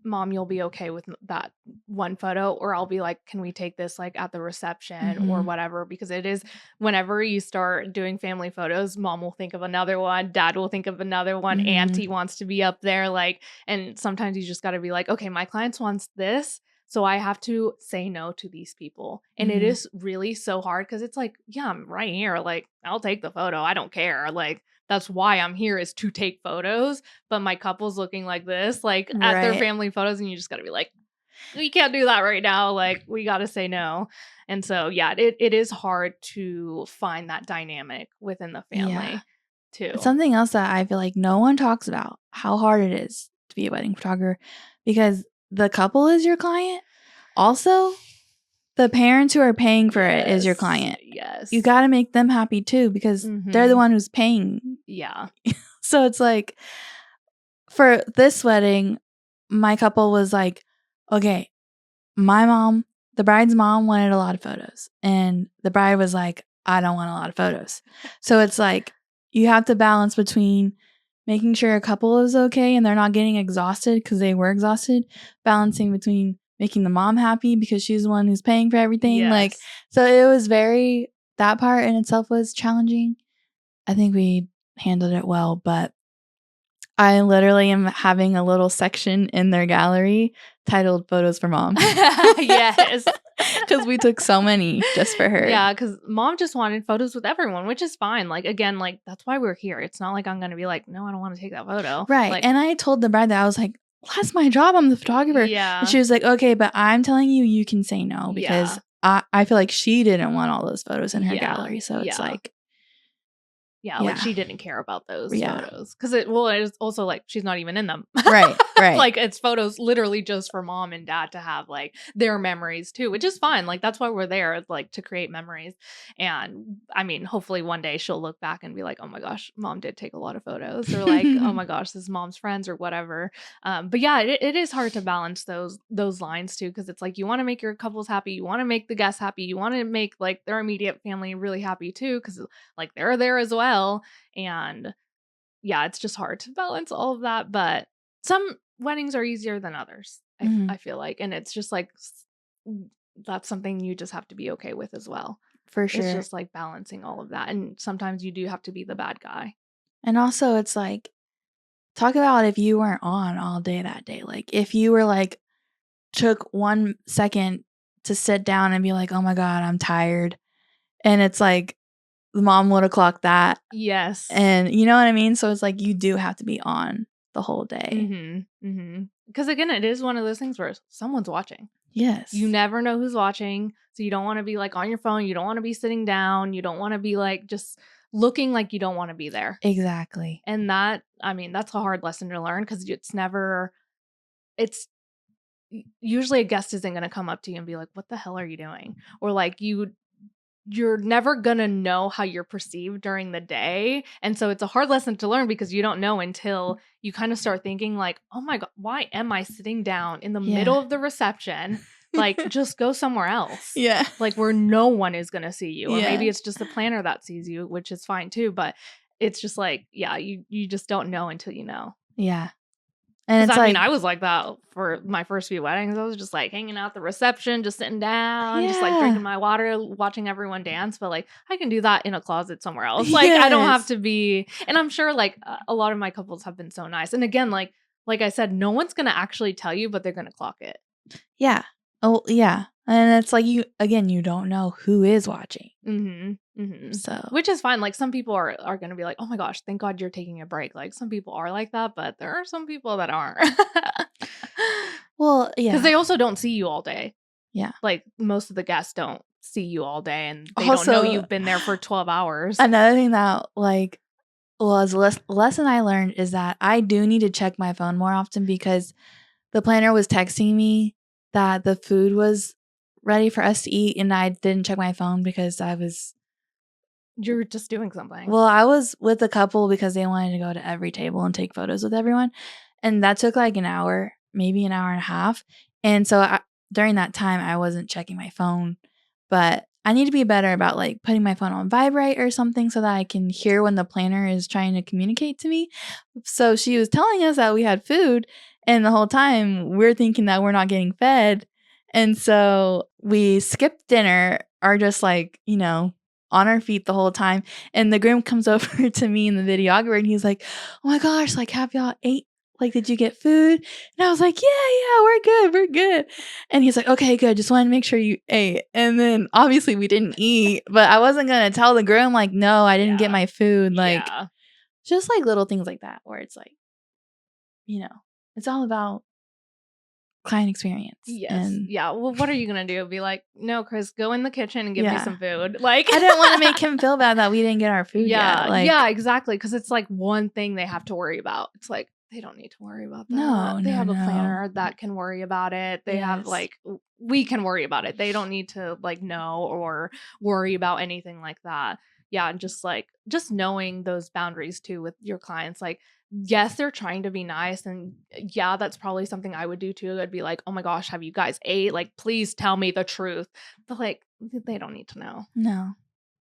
Mom, you'll be okay with that one photo, or I'll be like, can we take this like at the reception or whatever? Because it is, whenever you start doing family photos, mom will think of another one, dad will think of another one, auntie wants to be up there, like, and sometimes you just got to be like, okay, my clients wants this, so I have to say no to these people. And it is really so hard because it's like, yeah, I'm right here, like, I'll take the photo, I don't care, like, that's why I'm here, is to take photos. But my couple's looking like this, like at their family photos, and you just got to be like, we can't do that right now. Like, we got to say no. And so, yeah, it is hard to find that dynamic within the family too. It's something else that I feel like no one talks about, how hard it is to be a wedding photographer, because the couple is your client. Also, the parents who are paying for it is your client. Yes. You got to make them happy too, because they're the one who's paying. Yeah. So it's like, for this wedding, my couple was like, okay, the bride's mom wanted a lot of photos. And the bride was like, I don't want a lot of photos. So it's like, you have to balance between making sure a couple is okay and they're not getting exhausted because they were exhausted, balancing between making the mom happy because she's the one who's paying for everything. Like, Yes. so it was that part in itself was challenging. I think we handled it well, but I literally am having a little section in their gallery titled Photos for Mom. Yes. Because we took so many just for her. Yeah, because mom just wanted photos with everyone, which is fine. Like, again, like, that's why we're here. It's not like I'm going to be like, no, I don't want to take that photo. Right. Like, and I told the bride that I was like, that's my job. I'm the photographer. yeah. And she was like, okay, but I'm telling you, you can say no because Yeah. I feel like she didn't want all those photos in her Yeah. gallery. So it's like, yeah, like she didn't care about those Yeah. photos. Because it is also like she's not even in them. right. Like it's photos literally just for mom and dad to have like their memories too, which is fine. Like that's why we're there, like to create memories. And I mean, hopefully one day she'll look back and be like, oh my gosh, mom did take a lot of photos, or like, oh my gosh, this is mom's friends or whatever. But yeah, it is hard to balance those lines too, because it's like you want to make your couples happy, you want to make the guests happy, you want to make like their immediate family really happy too, because like they're there as well. And yeah, it's just hard to balance all of that. But some weddings are easier than others, I feel like. And it's just like that's something you just have to be okay with as well. For sure. It's just like balancing all of that. And sometimes you do have to be the bad guy. And also, it's like, talk about if you weren't on all day that day. Like, if you were like, took 1 second to sit down and be like, oh my God, I'm tired. And it's like, the mom would have clocked that. Yes. And you know what I mean? So it's like, you do have to be on the whole day. Because again, it is one of those things where someone's watching. Yes. You never know who's watching. So you don't want to be like on your phone. You don't want to be sitting down. You don't want to be like just looking like you don't want to be there. Exactly. And that, I mean, that's a hard lesson to learn, because it's usually a guest isn't going to come up to you and be like, what the hell are you doing? Or like you're never going to know how you're perceived during the day. And so it's a hard lesson to learn, because you don't know until you kind of start thinking like, oh my God, why am I sitting down in the middle of the reception? Like, just go somewhere else. Yeah. Like where no one is going to see you. Or Yeah. maybe it's just the planner that sees you, which is fine too. But it's just like, yeah, you just don't know until you know. Yeah. And it's I like, mean, I was like that for my first few weddings. I was just like hanging out the reception, just sitting down, just like drinking my water, watching everyone dance. But like, I can do that in a closet somewhere else. Like, I don't have to be. And I'm sure like a lot of my couples have been so nice. And again, like I said, no one's gonna actually tell you, but they're gonna clock it. Yeah. Oh, yeah. And it's like, you don't know who is watching. So, which is fine. Like some people are going to be like, oh my gosh, thank God you're taking a break. Like some people are like that, but there are some people that aren't. well, yeah. Because they also don't see you all day. Yeah. Like most of the guests don't see you all day, and they don't know you've been there for 12 hours. Another thing that like was a lesson I learned is that I do need to check my phone more often, because the planner was texting me that the food was ready for us to eat, and I didn't check my phone because you're just doing something. Well, I was with a couple because they wanted to go to every table and take photos with everyone. And that took like an hour, maybe an hour and a half. And so during that time, I wasn't checking my phone. But I need to be better about like putting my phone on vibrate or something so that I can hear when the planner is trying to communicate to me. So she was telling us that we had food, and the whole time we're thinking that we're not getting fed. And so we skipped dinner, are just like, on our feet the whole time. And the groom comes over to me and the videographer, and he's like, oh my gosh, like, have y'all ate? Like, did you get food? And I was like, yeah, we're good. And he's like, okay, good. Just wanted to make sure you ate. And then obviously we didn't eat, but I wasn't going to tell the groom, like, no, I didn't get my food. Like, just like little things like that, where it's like, it's all about client experience. Yes. And yeah. Well, what are you gonna do? Be like, no, Chris, go in the kitchen and give me some food. Like, I didn't want to make him feel bad that we didn't get our food yet. Like, yeah, exactly. Because it's like one thing they have to worry about. It's like they don't need to worry about that. No, they have a planner that can worry about it. They have like, we can worry about it. They don't need to like know or worry about anything like that. Yeah, and just knowing those boundaries too with your clients. Like, yes, they're trying to be nice, and yeah, that's probably something I would do too. I'd be like, oh my gosh, have you guys ate? Like, please tell me the truth. But like, they don't need to know. No,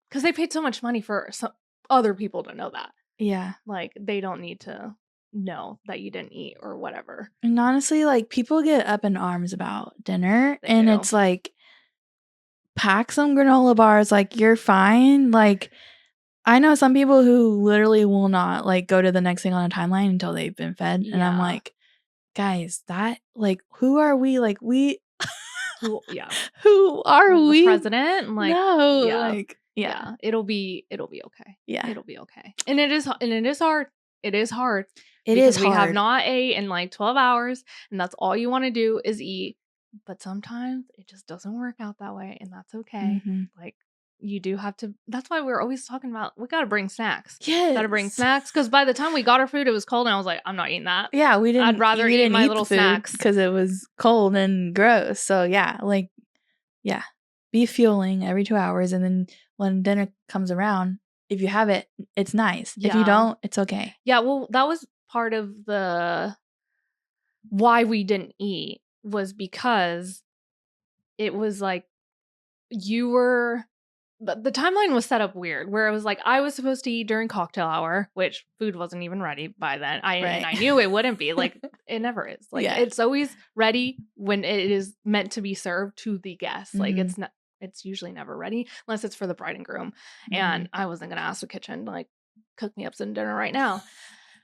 because they paid so much money for some other people to know that. Yeah. Like, they don't need to know that you didn't eat or whatever. And honestly, like, people get up in arms about dinner, They and do. it's like, pack some granola bars, like, you're fine. Like, I know some people who literally will not, like, go to the next thing on a timeline until they've been fed, and I'm Yeah. like, "Guys, that like, who are we? Like, we Yeah. who are The we?" president, like, No, yeah. like, yeah. Yeah, it'll be okay. Yeah. It'll be okay. And it is hard. It is hard It is because we have hard. not ate in like 12 hours and that's all you want to do is eat. But sometimes it just doesn't work out that way and that's okay. Mhm. Like you do have to that's why we're always talking about we got to bring snacks. Got to bring Yes. snacks cuz by the time we got our food it was cold and I was like I'm not eating that. Yeah, I'd rather we eat didn't my eat the little food snacks. because it was cold and gross, so yeah, like, yeah. Be fueling every 2 hours, and then when dinner comes around, if you have it, it's nice. If you Yeah. don't, it's okay. Yeah, well, that was part of the why we didn't eat was because it was like you were the timeline was set up weird where it was like I was supposed to eat during cocktail hour, which food wasn't even ready by then. Right. I knew it wouldn't be. Like it never is. Like Yeah. it's always ready when it is meant to be served to the guests. Like Mhm. it's usually never ready unless it's for the bride and groom. And Mhm. I wasn't gonna ask the kitchen to like cook me up some dinner right now.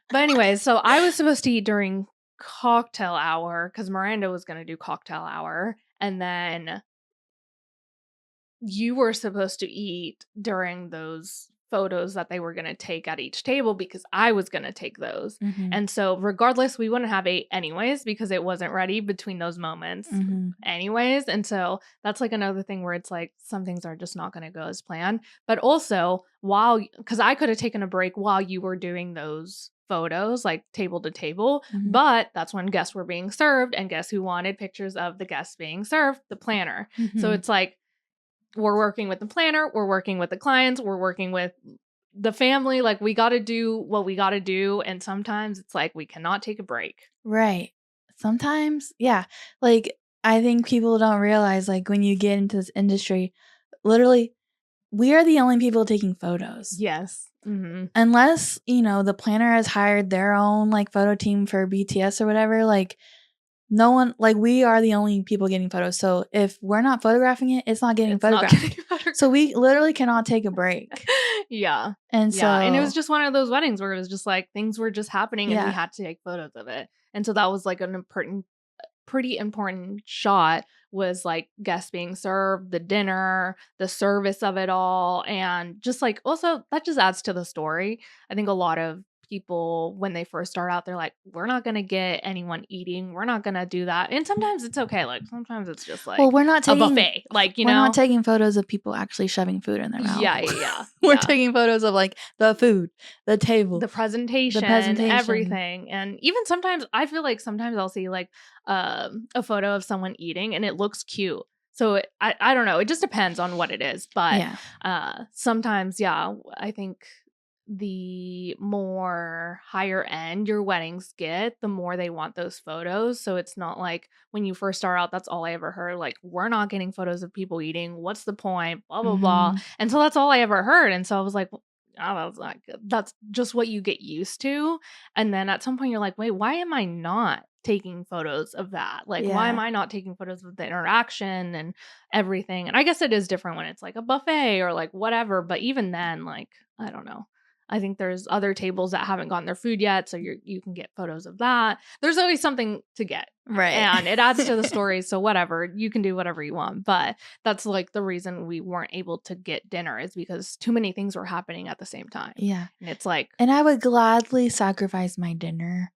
But anyways, so I was supposed to eat during cocktail hour because Miranda was going to do cocktail hour. And then you were supposed to eat during those photos that they were going to take at each table because I was going to take those. Mhm. And so regardless, we wouldn't have ate anyways because it wasn't ready between those moments Mhm. anyways. And so that's like another thing where it's like some things are just not going to go as planned. But also because I could have taken a break while you were doing those photos like table to table, Mhm. but that's when guests were being served and guess who wanted pictures of the guests being served? The planner. So Mhm. it's like we're working with the planner, we're working with the clients, we're working with the family. Like we got to do what we got to do. And sometimes it's like we cannot take a break. Right. Sometimes, yeah. Like, I think people don't realize, like, when you get into this industry, literally, we are the only people taking photos. Yes. Mm-hmm. Unless, the planner has hired their own, like, photo team for BTS or whatever, like, no one like, we are the only people getting photos, so if we're not photographing it, it's not getting It's not photographed. getting better. So we literally cannot take a break. Yeah. And Yeah. And it was so just one of those weddings where it was just like things were just happening and we yeah. had to take photos of it. And so that was like an pretty important shot was like guests being served, the dinner, the service of it all. And just like also that just adds to the story. I think a lot of people when they first start out, they're like, we're not gonna get anyone eating. We're not gonna do that. And sometimes it's okay. Like sometimes it's just Well, like a buffet. Like, we're not taking photos of people actually shoving food in their mouth. Yeah. We're taking photos of, like, the food, the table, The presentation, everything. And even sometimes I feel like sometimes I'll see like a photo of someone eating and it looks cute. So I don't know. It just depends on what it is. But Yeah. sometimes, yeah, I think the more higher end your weddings get, the more they want those photos. So it's not like when you first start out, that's all I ever heard. Like, we're not getting photos of people eating. What's the point? Blah, blah, blah. Mhm. And so that's all I ever heard. And so I was like, oh, that's not good. That's just what you get used to. And then at some point you're like, wait, why am I not taking photos of that? Like, why am Yeah. I not taking photos of the interaction and everything? And I guess it is different when it's like a buffet or like whatever. But even then, like, I don't know. I think there's other tables that haven't gotten their food yet, so you can get photos of that. There's always something to get. Right. And it adds to the story, so whatever, you can do whatever you want. But that's like the reason we weren't able to get dinner is because too many things were happening at the same time. Yeah. And it's like And I would gladly sacrifice my dinner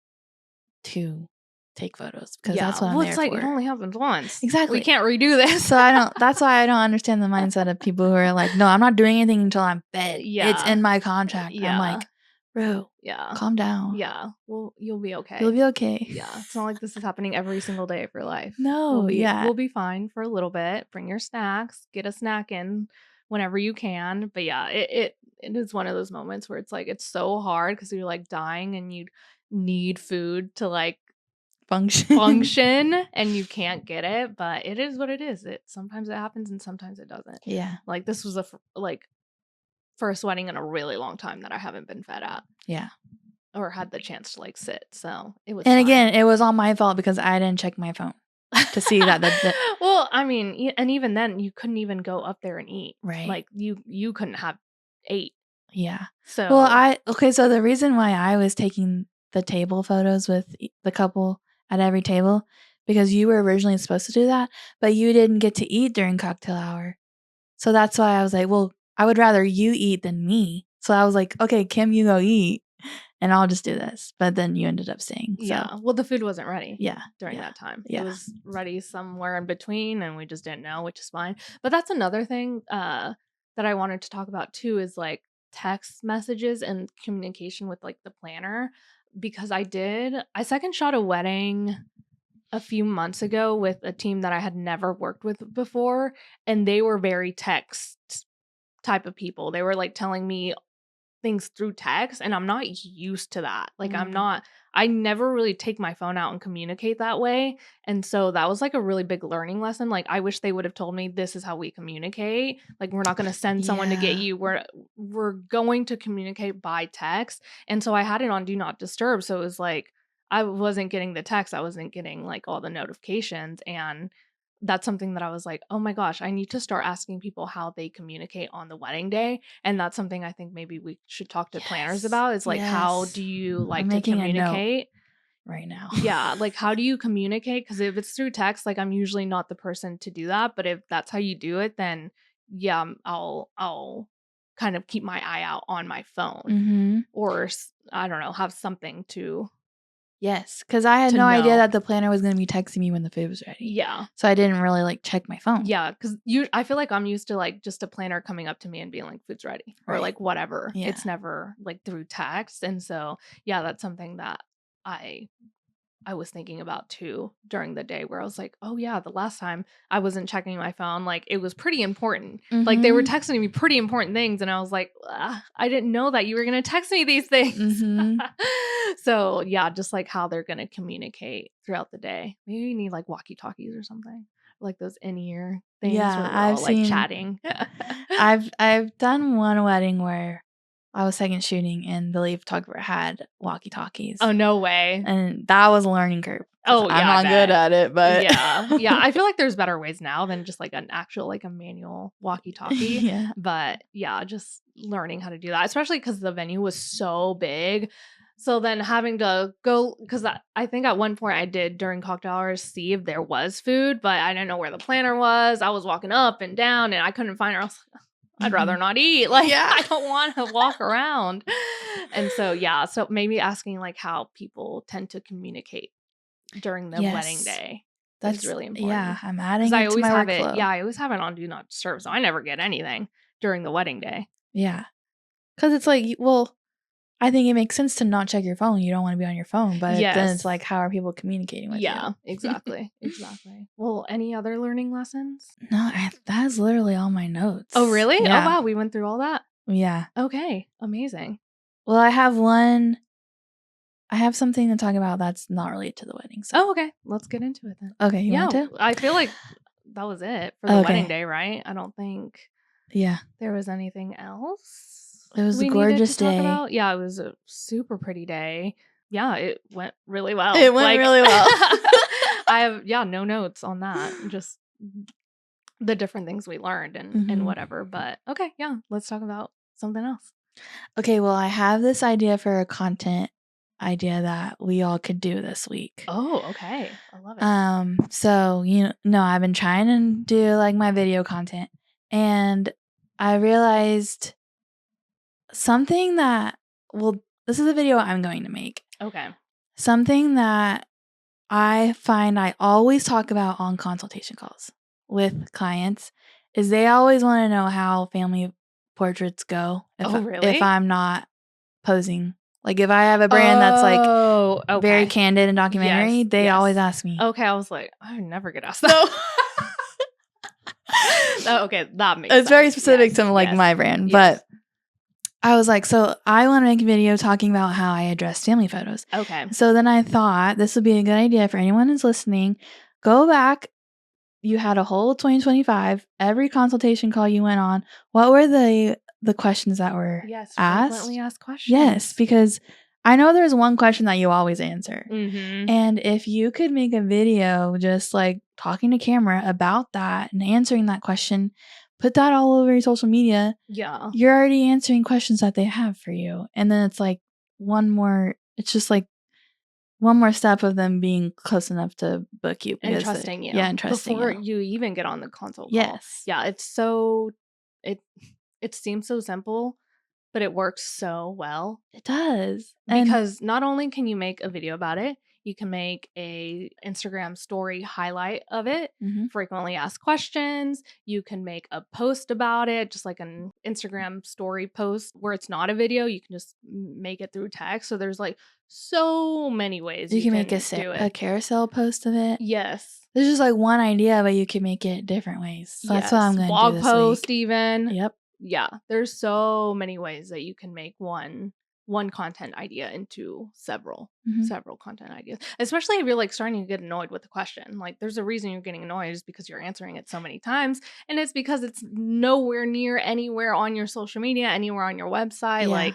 to take photos because that's what I'm well, there it's like it for. only happens once. Exactly. We can't redo this. So that's why I don't understand the mindset of people who are like, "No, I'm not doing anything until I'm fed. It's in my contract." I'm like, "Bro, Yeah. calm down. Yeah. Well, you'll be okay. You'll be okay." Yeah. It's not like this is happening every single day of your life. No, yeah. We'll be fine for a little bit. Bring your snacks, get a snack in whenever you can. But yeah, it is one of those moments where it's like it's so hard because you're like dying and you need food to like function and you can't get it, but it is what it is. It sometimes it happens and sometimes it doesn't. Yeah. Like this was a like first wedding in a really long time that I haven't been fed at. Yeah. or had the chance to like sit. So it was And fine. again, it was all my fault because I didn't check my phone to see that Well, I mean, and even then you couldn't even go up there and eat. right. Like you couldn't have ate. Yeah. So Well, so the reason why I was taking the table photos with the couple at every table, because you were originally supposed to do that, but you didn't get to eat during cocktail hour. So that's why I was like, well, I would rather you eat than me. So I was like, okay, Kim, you go eat and I'll just do this. But then you ended up staying. So yeah, well, the food wasn't ready. yeah. During that time, Yeah. it was ready somewhere in between, and we just didn't know, which is fine. But that's another thing that I wanted to talk about too is like text messages and communication with like the planner, because I second shot a wedding a few months ago with a team that I had never worked with before, and they were very text type of people. They were like telling me things through text, and I'm not used to that. Like I never really take my phone out and communicate that way. And so that was like a really big learning lesson. Like I wish they would have told me this is how we communicate. Like we're not going to send someone to get Yeah. you. We're going to communicate by text. And so I had it on do not disturb. So it was like I wasn't getting the text. I wasn't getting like all the notifications, and that's something that I was like, "Oh my gosh, I need to start asking people how they communicate on the wedding day." And that's something I think maybe we should talk to planners about is like, how do you I'm like to making a note communicate? right now. Yeah, like how do you communicate? Because if it's through text, like I'm usually not the person to do that. But if that's how you do it, then yeah, I'll kind of keep my eye out on my phone, or I don't know, have something to Yes, because I had to no idea know. that the planner was going to be texting me when the food was ready. Yeah. So I didn't really like check my phone. Yeah, because I feel like I'm used to like just a planner coming up to me and being like, "Food's ready," or Right. like whatever. Yeah. It's never like through text, and so yeah, that's something that I I was thinking about too during the day, where I was like, "Oh yeah, the last time I wasn't checking my phone, like it was pretty important. Like they were texting me pretty important things, and I was like, I didn't know that you were gonna text me these things." So yeah, just like how they're gonna communicate throughout the day. Maybe you need like walkie talkies or something, like those in ear things Yeah, where we're I've all like seen chatting. I've done one wedding where I was second shooting and the lead photographer had walkie talkies. Oh no way! And that was a learning curve. Oh yeah, I'm not good at it, but yeah. I feel like there's better ways now than just like an actual like a manual walkie talkie. Yeah. But yeah, just learning how to do that, especially because the venue was so big. So then having to go, because I think at one point I did during cocktail hours see if there was food, but I didn't know where the planner was. I was walking up and down and I couldn't find her. I was like, I'd rather not eat. Like, Yeah. I don't want to walk around. And so, yeah. So maybe asking like how people tend to communicate during the wedding day is really important. Yeah, I'm adding Because I it to always my have workflow. it. Yeah, I always have it on do not disturb, so I never get anything during the wedding day. Yeah. Because it's like, well, I think it makes sense to not check your phone. You don't want to be on your phone, but then it's like, how are people communicating with you? Yeah, exactly. Well, any other learning lessons? No, that's literally all my notes. Oh, really? Yeah. Oh, wow. We went through all that? Yeah. Okay. Amazing. Well, I have something to talk about that's not related to the wedding. So. Oh, okay. Let's get into it then. Okay, you want to? I feel like that was it for the wedding day, right? I don't think there was anything else. It was a gorgeous day. Yeah, it was a super pretty day. Yeah, it went really well. It went really well. I have no notes on that. Just the different things we learned and whatever. But okay, yeah, let's talk about something else. Okay, well, I have this idea for a content idea that we all could do this week. Oh, okay. I love it. So, I've been trying to do like my video content, and I realized something that, this is a video I'm going to make. Okay. Something that I find I always talk about on consultation calls with clients is they always want to know how family portraits go if I'm not posing. Like if I have a brand that's like very candid and documentary, they always ask me. Okay, I was like, I would never get asked that. Okay, that makes sense. It's very specific to like my brand, but I was like, so I want to make a video talking about how I address family photos. Okay. So then I thought this would be a good idea for anyone who's listening. Go back. You had a whole 2025. Every consultation call you went on, what were the questions that were asked? Frequently asked questions. Yes, because I know there's one question that you always answer. Mm-hmm. And if you could make a video just like talking to camera about that and answering that question, put that all over your social media, Yeah. you're already answering questions that they have for you. And then it's like it's just like one more step of them being close enough to book you And because trusting you. yeah, and trusting Before you. you even get on the consult call. Yes. Yeah, it it seems so simple, but it works so well. It does. And Because not only can you make a video about it, you can make a Instagram story highlight of it, mhm. frequently asked questions. You can make a post about it, just like an Instagram story post where it's not a video. You can just make it through text. So there's like so many ways You you can make can do a it. carousel post of it. Yes. There's just like one idea, but you can make it different ways. So that's what I'm Yes. gonna do Blog this post week. even. Yep. Yeah, there's so many ways that you can make one content idea into Mhm. several content ideas, especially if you're like starting to get annoyed with the question. Like there's a reason you're getting annoyed is because you're answering it so many times, and it's because it's nowhere near anywhere on your social media, anywhere on your website. Yeah. Like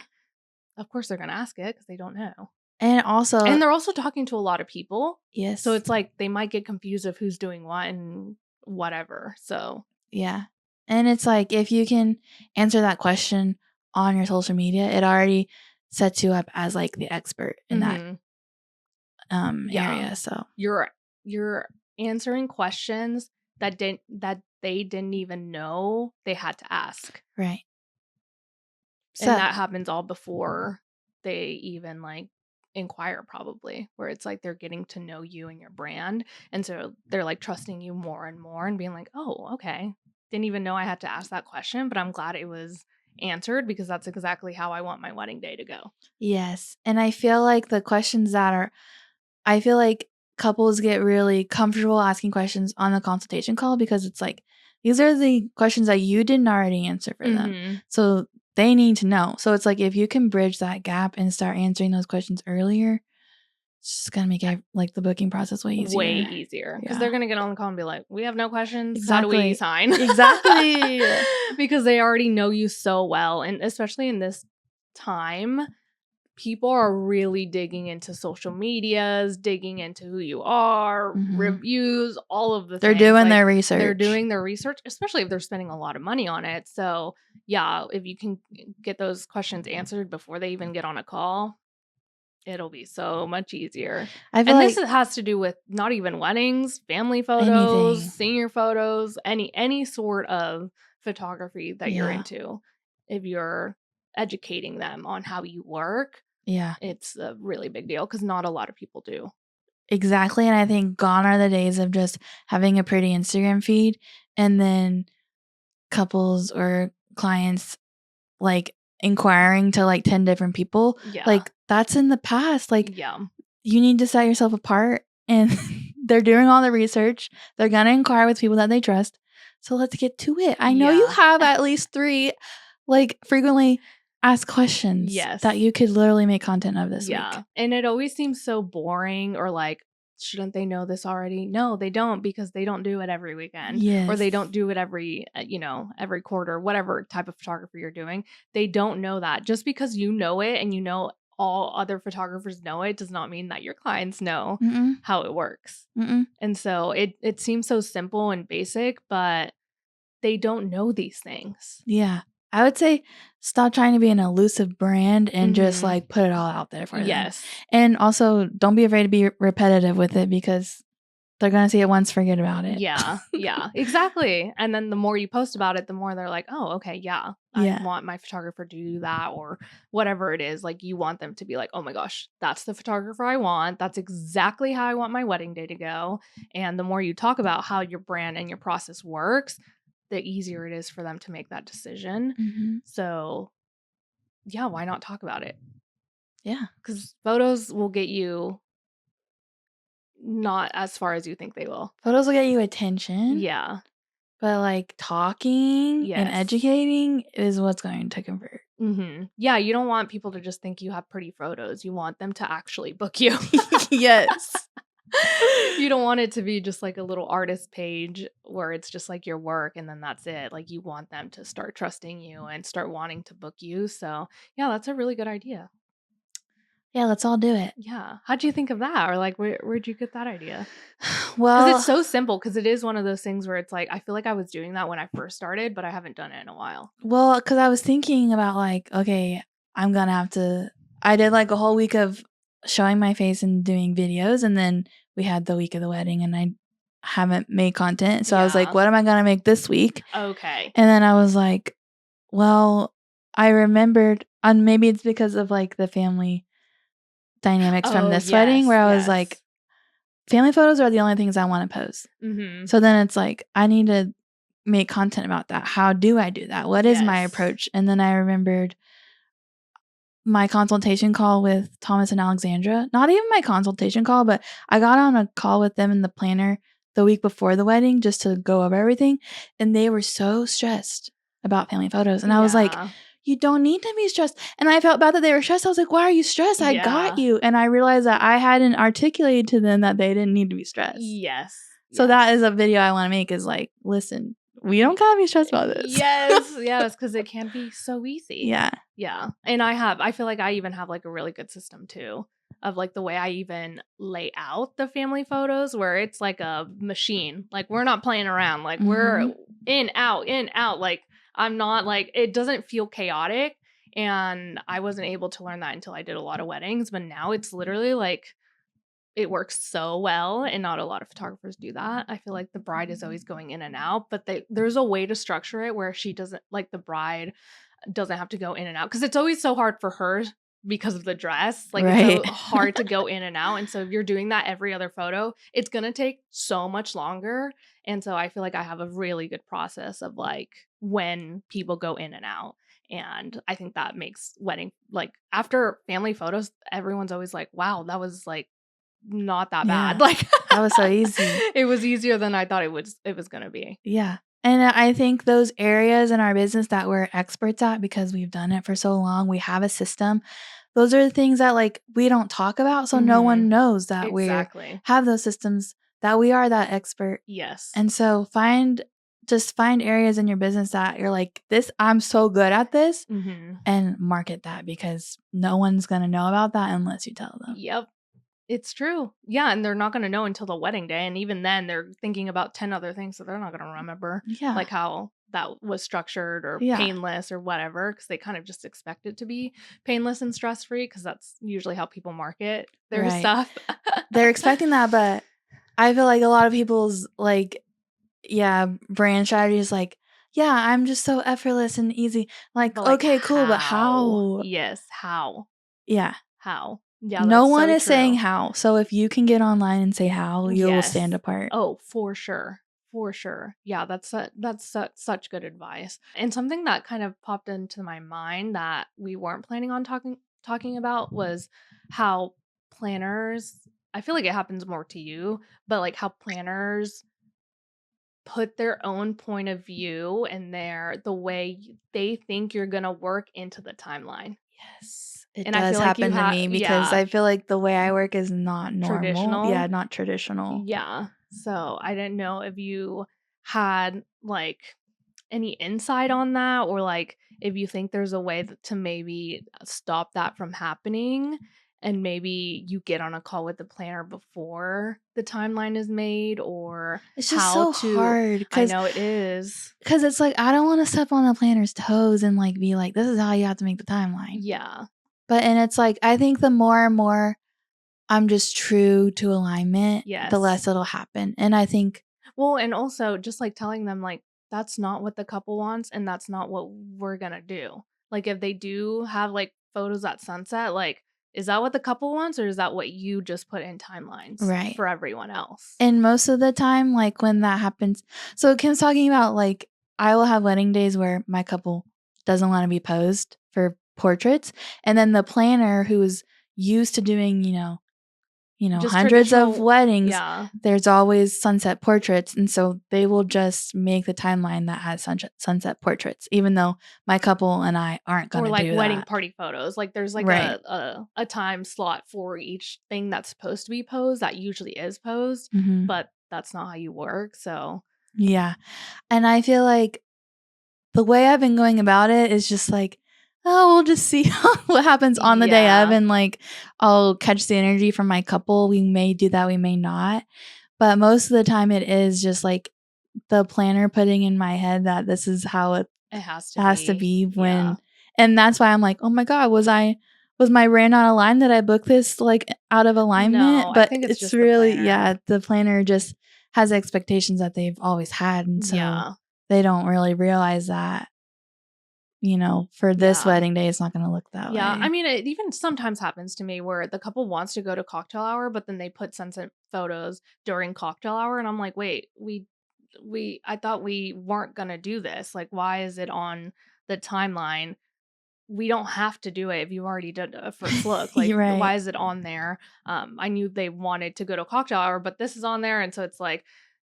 of course they're going to ask it because they don't know, And also and they're also talking to a lot of people, so yes. it's like they might get confused of who's doing what and whatever. So Yeah. And it's like if you can answer that question on your social media, it already sets you up as like the expert in that mhm. Yeah. area. So You're answering questions that they didn't even know they had to ask. right. And So that happens all before they even like inquire probably, where it's like they're getting to know you and your brand. And so they're like trusting you more and more and being like, "Oh, okay. Didn't even know I had to ask that question, but I'm glad it was answered because that's exactly how I want my wedding day to go." yes. And I feel like the questions that are I feel like couples get really comfortable asking questions on the consultation call because it's like these are the questions that you didn't already answer for them. Mhm. So they need to know. So it's like if you can bridge that gap and start answering those questions earlier, it's just gonna make like the booking process way Way easier. easier because Yeah. they're gonna get on the call and be like, "We have no questions. How do we Exactly. sign?" Exactly. Because they already know you so well, and especially in this time, people are really digging into social medias, digging into who you are, Mhm. reviews, all of the They're things. doing Like their they're research. doing their research, especially if they're spending a lot of money on it. So, yeah, if you can get those questions answered before they even get on a call, it'll be so much easier. I feel And this like has to do with not even weddings, family photos, anything. senior photos, any sort of photography that you're Yeah. into. If you're educating them on how you work, Yeah. it's a really big deal because not a lot of people do. Exactly, and I think gone are the days of just having a pretty Instagram feed and then couples or clients, like, inquiring to, like, 10 different people. Yeah. Like, that's in the past, like, Yeah. you need to set yourself apart, and they're doing all the research. They're gonna inquire with people that they trust, so let's get to it. I know you Yeah. have at least 3, like, frequently asked questions that Yes. you could literally make content of this week. Yeah. And it always seems so boring or like, shouldn't they know this already? No, they don't because they don't do it every weekend or they Yes. don't do it every, every quarter, whatever type of photography you're doing. They don't know that. Just because you know it and you know all other photographers know it does not mean that your clients know Mm-mm. how it works. Mm-mm. And so it seems so simple and basic, but they don't know these things. Yeah. I would say stop trying to be an elusive brand and just, Mhm. like, put it all out there for them. Yes. And also, don't be afraid to be repetitive with it because they're gonna see it once, forget about it. Yeah, yeah, exactly. And then the more you post about it, the more they're like, "Oh, okay, yeah, I Yeah. want my photographer to do that," or whatever it is. Like, you want them to be like, "Oh my gosh, that's the photographer I want. That's exactly how I want my wedding day to go." And the more you talk about how your brand and your process works, the easier it is for them to make that decision. Mhm. So, yeah, why not talk about it? Yeah. Because photos will get you not as far as you think they will. Photos will get you attention, Yeah. but, like, talking and Yes. educating is what's going to convert. Yeah, you don't want people to just think you have pretty photos. You want them to actually book you. Yes. You don't want it to be just like a little artist page where it's just like your work and then that's it. Like you want them to start trusting you and start wanting to book you. So, yeah, that's a really good idea. Yeah, let's all do it. Yeah. How'd you think of that? Or like, where'd you get that idea? Because Well, it's so simple. Because it is one of those things where it's like, I feel like I was doing that when I first started, but I haven't done it in a while. because I was thinking about like, okay, I'm gonna have to. I did like a whole week of showing my face and doing videos, and then we had the week of the wedding, and I haven't made content. So I was like, Yeah. what am I gonna make this week? Okay. And then I was like, well, I remembered, and maybe it's because of like the family dynamics from Oh, this wedding, yes. where I was like, Yes. family photos are the only things I want to post. Mm-hmm. So then it's like, I need to make content about that. How do I do that? What is my Yes. approach? And then I remembered my consultation call with Thomas and Alexandra. Not even my consultation call, but I got on a call with them in the planner the week before the wedding just to go over everything. And they were so stressed about family photos. And I was like, Yeah. you don't need to be stressed. And I felt bad that they were stressed. I was like, why are you stressed? I got Yeah. you. And I realized that I hadn't articulated to them that they didn't need to be stressed. Yes. So that is a video I want to make, is like, listen, we don't gotta be stressed about this. Yes. Yes. Because it can be so easy. Yeah. Yeah. And I feel like I even have like a really good system too of like the way I even lay out the family photos, where it's like a machine. Like, we're not playing around. Like, we're in, out. Like, I'm not like, it doesn't feel chaotic. And I wasn't able to learn that until I did a lot of weddings. But now it's literally like, it works so well, and not a lot of photographers do that. I feel like the bride is always going in and out, but there's a way to structure it where she doesn't, like, the bride doesn't have to go in and out, because it's always so hard for her because of the dress. Like, it's so hard to go in and out. And so if you're doing that every other photo, it's going to take so much longer. And so I feel like I have a really good process of like when people go in and out. And I think that makes wedding, like, after family photos, everyone's always like, wow, that was like not that bad. Like, that was so easy. It was easier than I thought it was going to be. Yeah. And I think those areas in our business that we're experts at, because we've done it for so long, we have a system. Those are the things that like we don't talk about, so no one knows that we have those systems, that we are that expert. Yes. And so find areas in your business that you're like, this, I'm so good at this, and market that, because no one's going to know about that unless you tell them. Yep. It's true. Yeah, and they're not going to know until the wedding day, and even then they're thinking about 10 other things that they're not going to remember. Yeah. Like how that was structured or painless or whatever, because they kind of just expect it to be painless and stress-free, because that's usually how people market their stuff. They're expecting that, but I feel like a lot of people's like, brand strategy is like, yeah, I'm just so effortless and easy. Like, okay, cool, but how? Yes, how? Yeah. How? Yeah, no that's one so is saying true. how. So if you can get online and say how, you'll stand apart. Oh, for sure. For sure. Yeah, that's such good advice. And something that kind of popped into my mind that we weren't planning on talking about was how planners, I feel like it happens more to you, but like how planners put their own point of view and the way they think you're going to work into the timeline. Yes. It And I does feel like you happen to me, because I feel like the way I work is not normal. Traditional? Yeah, not traditional. Yeah. So I didn't know if you had like any insight on that, or like if you think there's a way to maybe stop that from happening, and maybe you get on a call with the planner before the timeline is made, or It's just so hard. I know it is. Because it's like, I don't want to step on the planner's toes and like be like, this is how you have to make the timeline. Yeah. And it's like, I think the more and more I'm just true to alignment, the less it'll happen. And I think, well, and also just like telling them like, that's not what the couple wants, and that's not what we're gonna do. Like, if they do have like photos at sunset, like, is that what the couple wants, or is that what you just put in timelines for everyone else? And most of the time, like when that happens, so Kim's talking about like, I will have wedding days where my couple doesn't want to be posed for portraits, and then the planner who is used to doing, just hundreds of weddings, there's always sunset portraits, and so they will just make the timeline that has sunset portraits, even though my couple and I aren't going to do that. Or like wedding party photos. Like, there's like a time slot for each thing that's supposed to be posed that usually is posed, but that's not how you work. So yeah, and I feel like the way I've been going about it is just like, oh, we'll just see what happens on the day of, Yeah. and like I'll catch the energy from my couple. We may do that, we may not. But most of the time it is just like the planner putting in my head that this is how it It has to has to be. be Yeah. when, and that's why I'm like, oh my God, was my brand not aligned that I booked this like out of alignment? No, I But think it's it's just the really, planner. yeah, the planner just has expectations that they've always had. And so Yeah. they don't really realize that, for this Yeah. wedding day, it's not going to look that Yeah. I way. mean, it even sometimes happens to me where the couple wants to go to cocktail hour, but then they put sunset photos during cocktail hour. And I'm like, wait, I thought we weren't going to do this. Like, why is it on the timeline? We don't have to do it if you already did a first look. Like, You're right. why is it on there? I knew they wanted to go to cocktail hour, but this is on there. And so it's like,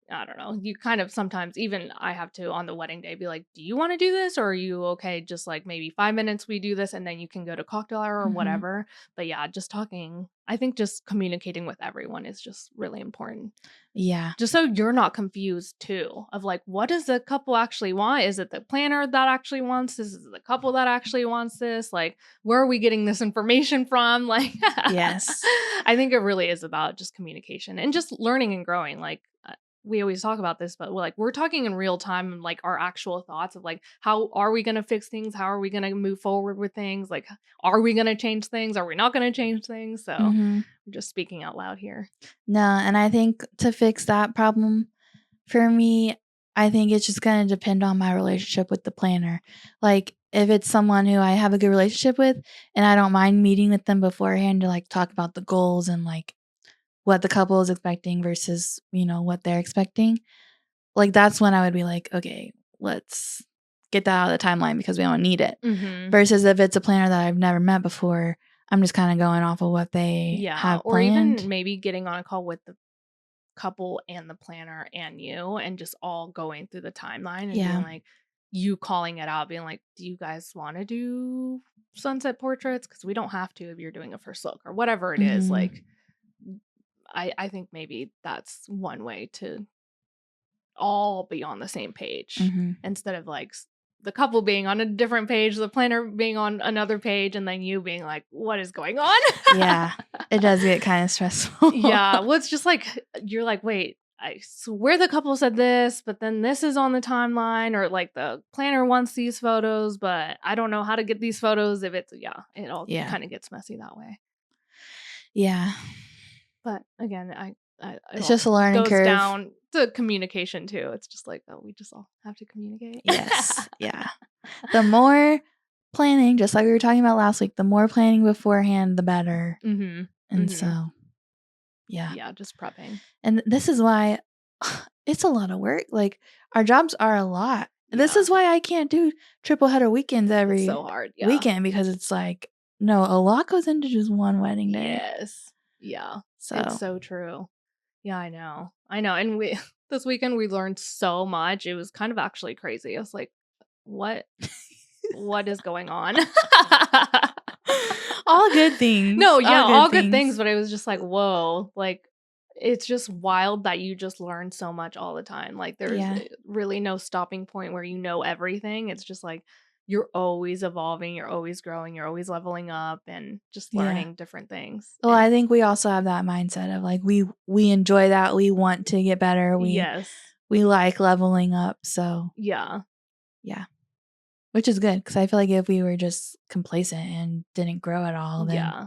I don't know. You kind of sometimes, even I have to on the wedding day be like, do you want to do this? Or are you okay? Just like maybe 5 minutes we do this and then you can go to cocktail hour or Mhm. whatever. But yeah, just talking, I think just communicating with everyone is just really important. Yeah. Just so you're not confused too of like, what does the couple actually want? Is it the planner that actually wants this? Is it the couple that actually wants this? Like, where are we getting this information from? Like, Yes. I think it really is about just communication and just learning and growing. Like, we always talk about this, but we're talking in real time and like our actual thoughts of like, how are we going to fix things? How are we going to move forward with things? Like, are we going to change things? Are we not going to change things? So Mhm. I'm just speaking out loud here. No, and I think to fix that problem, for me, I think it's just gonna depend on my relationship with the planner. Like, if it's someone who I have a good relationship with and I don't mind meeting with them beforehand to, like, talk about the goals and, like, what the couple is expecting versus, what they're expecting, like, that's when I would be like, "Okay, let's get that out of the timeline because we don't need it." Mm-hmm. Versus if it's a planner that I've never met before, I'm just kinda going off of what they Yeah, have or even planned. maybe getting on a call with the couple and the planner and you and just all going through the timeline and being Yeah. like, you calling it out, being like, do you guys want to do sunset portraits? Because we don't have to if you're doing a first look or whatever it is. Mhm. Like, I think maybe that's one way to all be on the same page Mhm. instead of like the couple being on a different page, the planner being on another page, and then you being like, what is going on? Yeah. It does get kinda stressful. Yeah, well, it's just like you're like, wait, I swear the couple said this, but then this is on the timeline, or like the planner wants these photos, but I don't know how to get these photos. If it's it all Yeah. kind of gets messy that way. Yeah. But again, it It's all just a learning goes curve. down to communication too. It's just like, oh, we just all have to communicate. Yes. Yeah. The more planning, just like we were talking about last week, the more planning beforehand, the better. Mhm. And Mhm. so, yeah. Yeah, just prepping. And this is why it's a lot of work. Like, our jobs are a lot. This Yeah, is why I can't do triple header weekends it's every so hard. Yeah. weekend, because it's like, no, a lot goes into just one wedding day. Yes. Yeah. It's So, so true. Yeah, I know. I know. And we this weekend we learned so much. It was kind of actually crazy. I was like, what is going on? all good things. No, All yeah, good all good things, things. but it was just like, whoa, like it's just wild that you just learn so much all the time. Like there's Yeah. really no stopping point where you know everything. It's just like you're always evolving, you're always growing, you're always leveling up and just Yeah. learning different things. Well, And I think we also have that mindset of like we enjoy that. We want to get better. yes. We like leveling up. So, Yeah. yeah. Which is good, because I feel like if we were just complacent and didn't grow at all, then Yeah.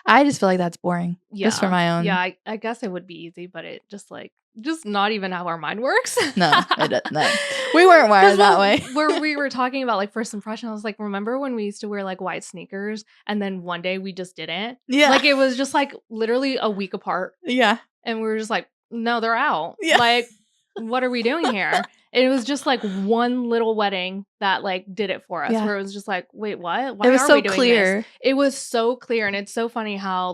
I just feel like that's boring, just for Yeah. my Yeah, own. I guess it would be easy, but it just not even how our mind works. No, no. We weren't wired that way. Where we were talking about like first impression, I was like, remember when we used to wear like white sneakers and then one day we just didn't? Yeah. Like it was just like literally a week apart. Yeah. And we were just like, no, they're out. Yeah. Like, what are we doing here? It was just like one little wedding that like did it for us, Yeah. where it was just like, wait, what? It Why was are so we doing this? clear. It was so clear. And it's so funny how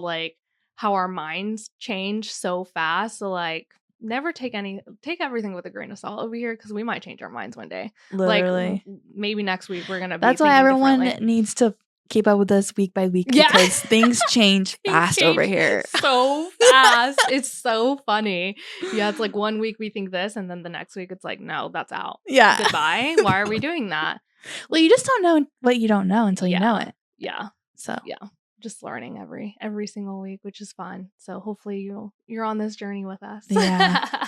our minds change so fast. So like never take everything with a grain of salt over here, because we might change our minds one day. Like Literally. maybe next week we're gonna be That's why thinking everyone differently. needs to keep up with us week by week, Yeah. because things change Things fast over change here. so fast. It's so funny. Yeah, it's like one week we think this, and then the next week it's like, no, that's out. Yeah. Goodbye. Why are we doing that? Well, you just don't know what you don't know until you know it. Yeah. So yeah, just learning every single week, which is fun. So hopefully you're on this journey with us. Yeah.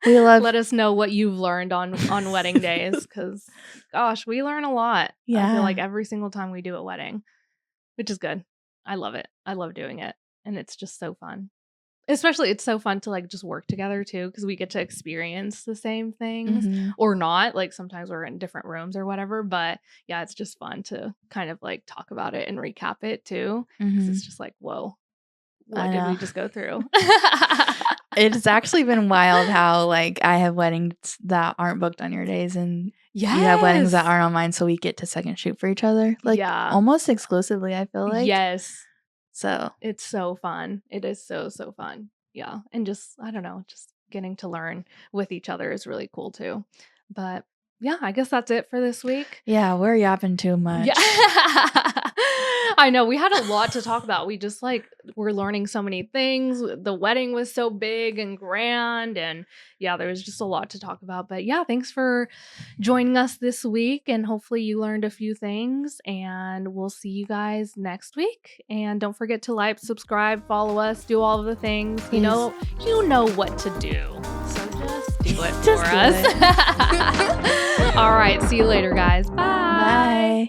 We love Let us know what you've learned on wedding days, because gosh, we learn a lot. I feel like Yeah. every single time we do a wedding, which is good. I love it. I love doing it, and it's just so fun. Especially, it's so fun to like just work together too, because we get to experience the same things or not. Like sometimes we're in different rooms or whatever, but yeah, it's just fun to kind of like talk about it and recap it too, because it's just like, whoa, I what did we know. just go through? It's actually been wild how like I have weddings that aren't booked on your days and you have weddings that Yes. aren't on mine, so we get to second shoot for each other. Like Yeah. almost exclusively, I feel like. Yes. So It's so fun. It is so fun. Yeah. And just, I don't know, just getting to learn with each other is really cool too. But yeah, I guess that's it for this week. yeah, we're yapping too much. Yeah. I know we had a lot to talk about. We just like we're learning so many things. The wedding was so big and grand, and yeah, there was just a lot to talk about. But yeah, thanks for joining us this week, and hopefully you learned a few things, and we'll see you guys next week. And don't forget to like, subscribe, follow us, do all of the things. Please. You know what to do. So just do it Just for do us. All right, see you later, guys. Bye. Bye.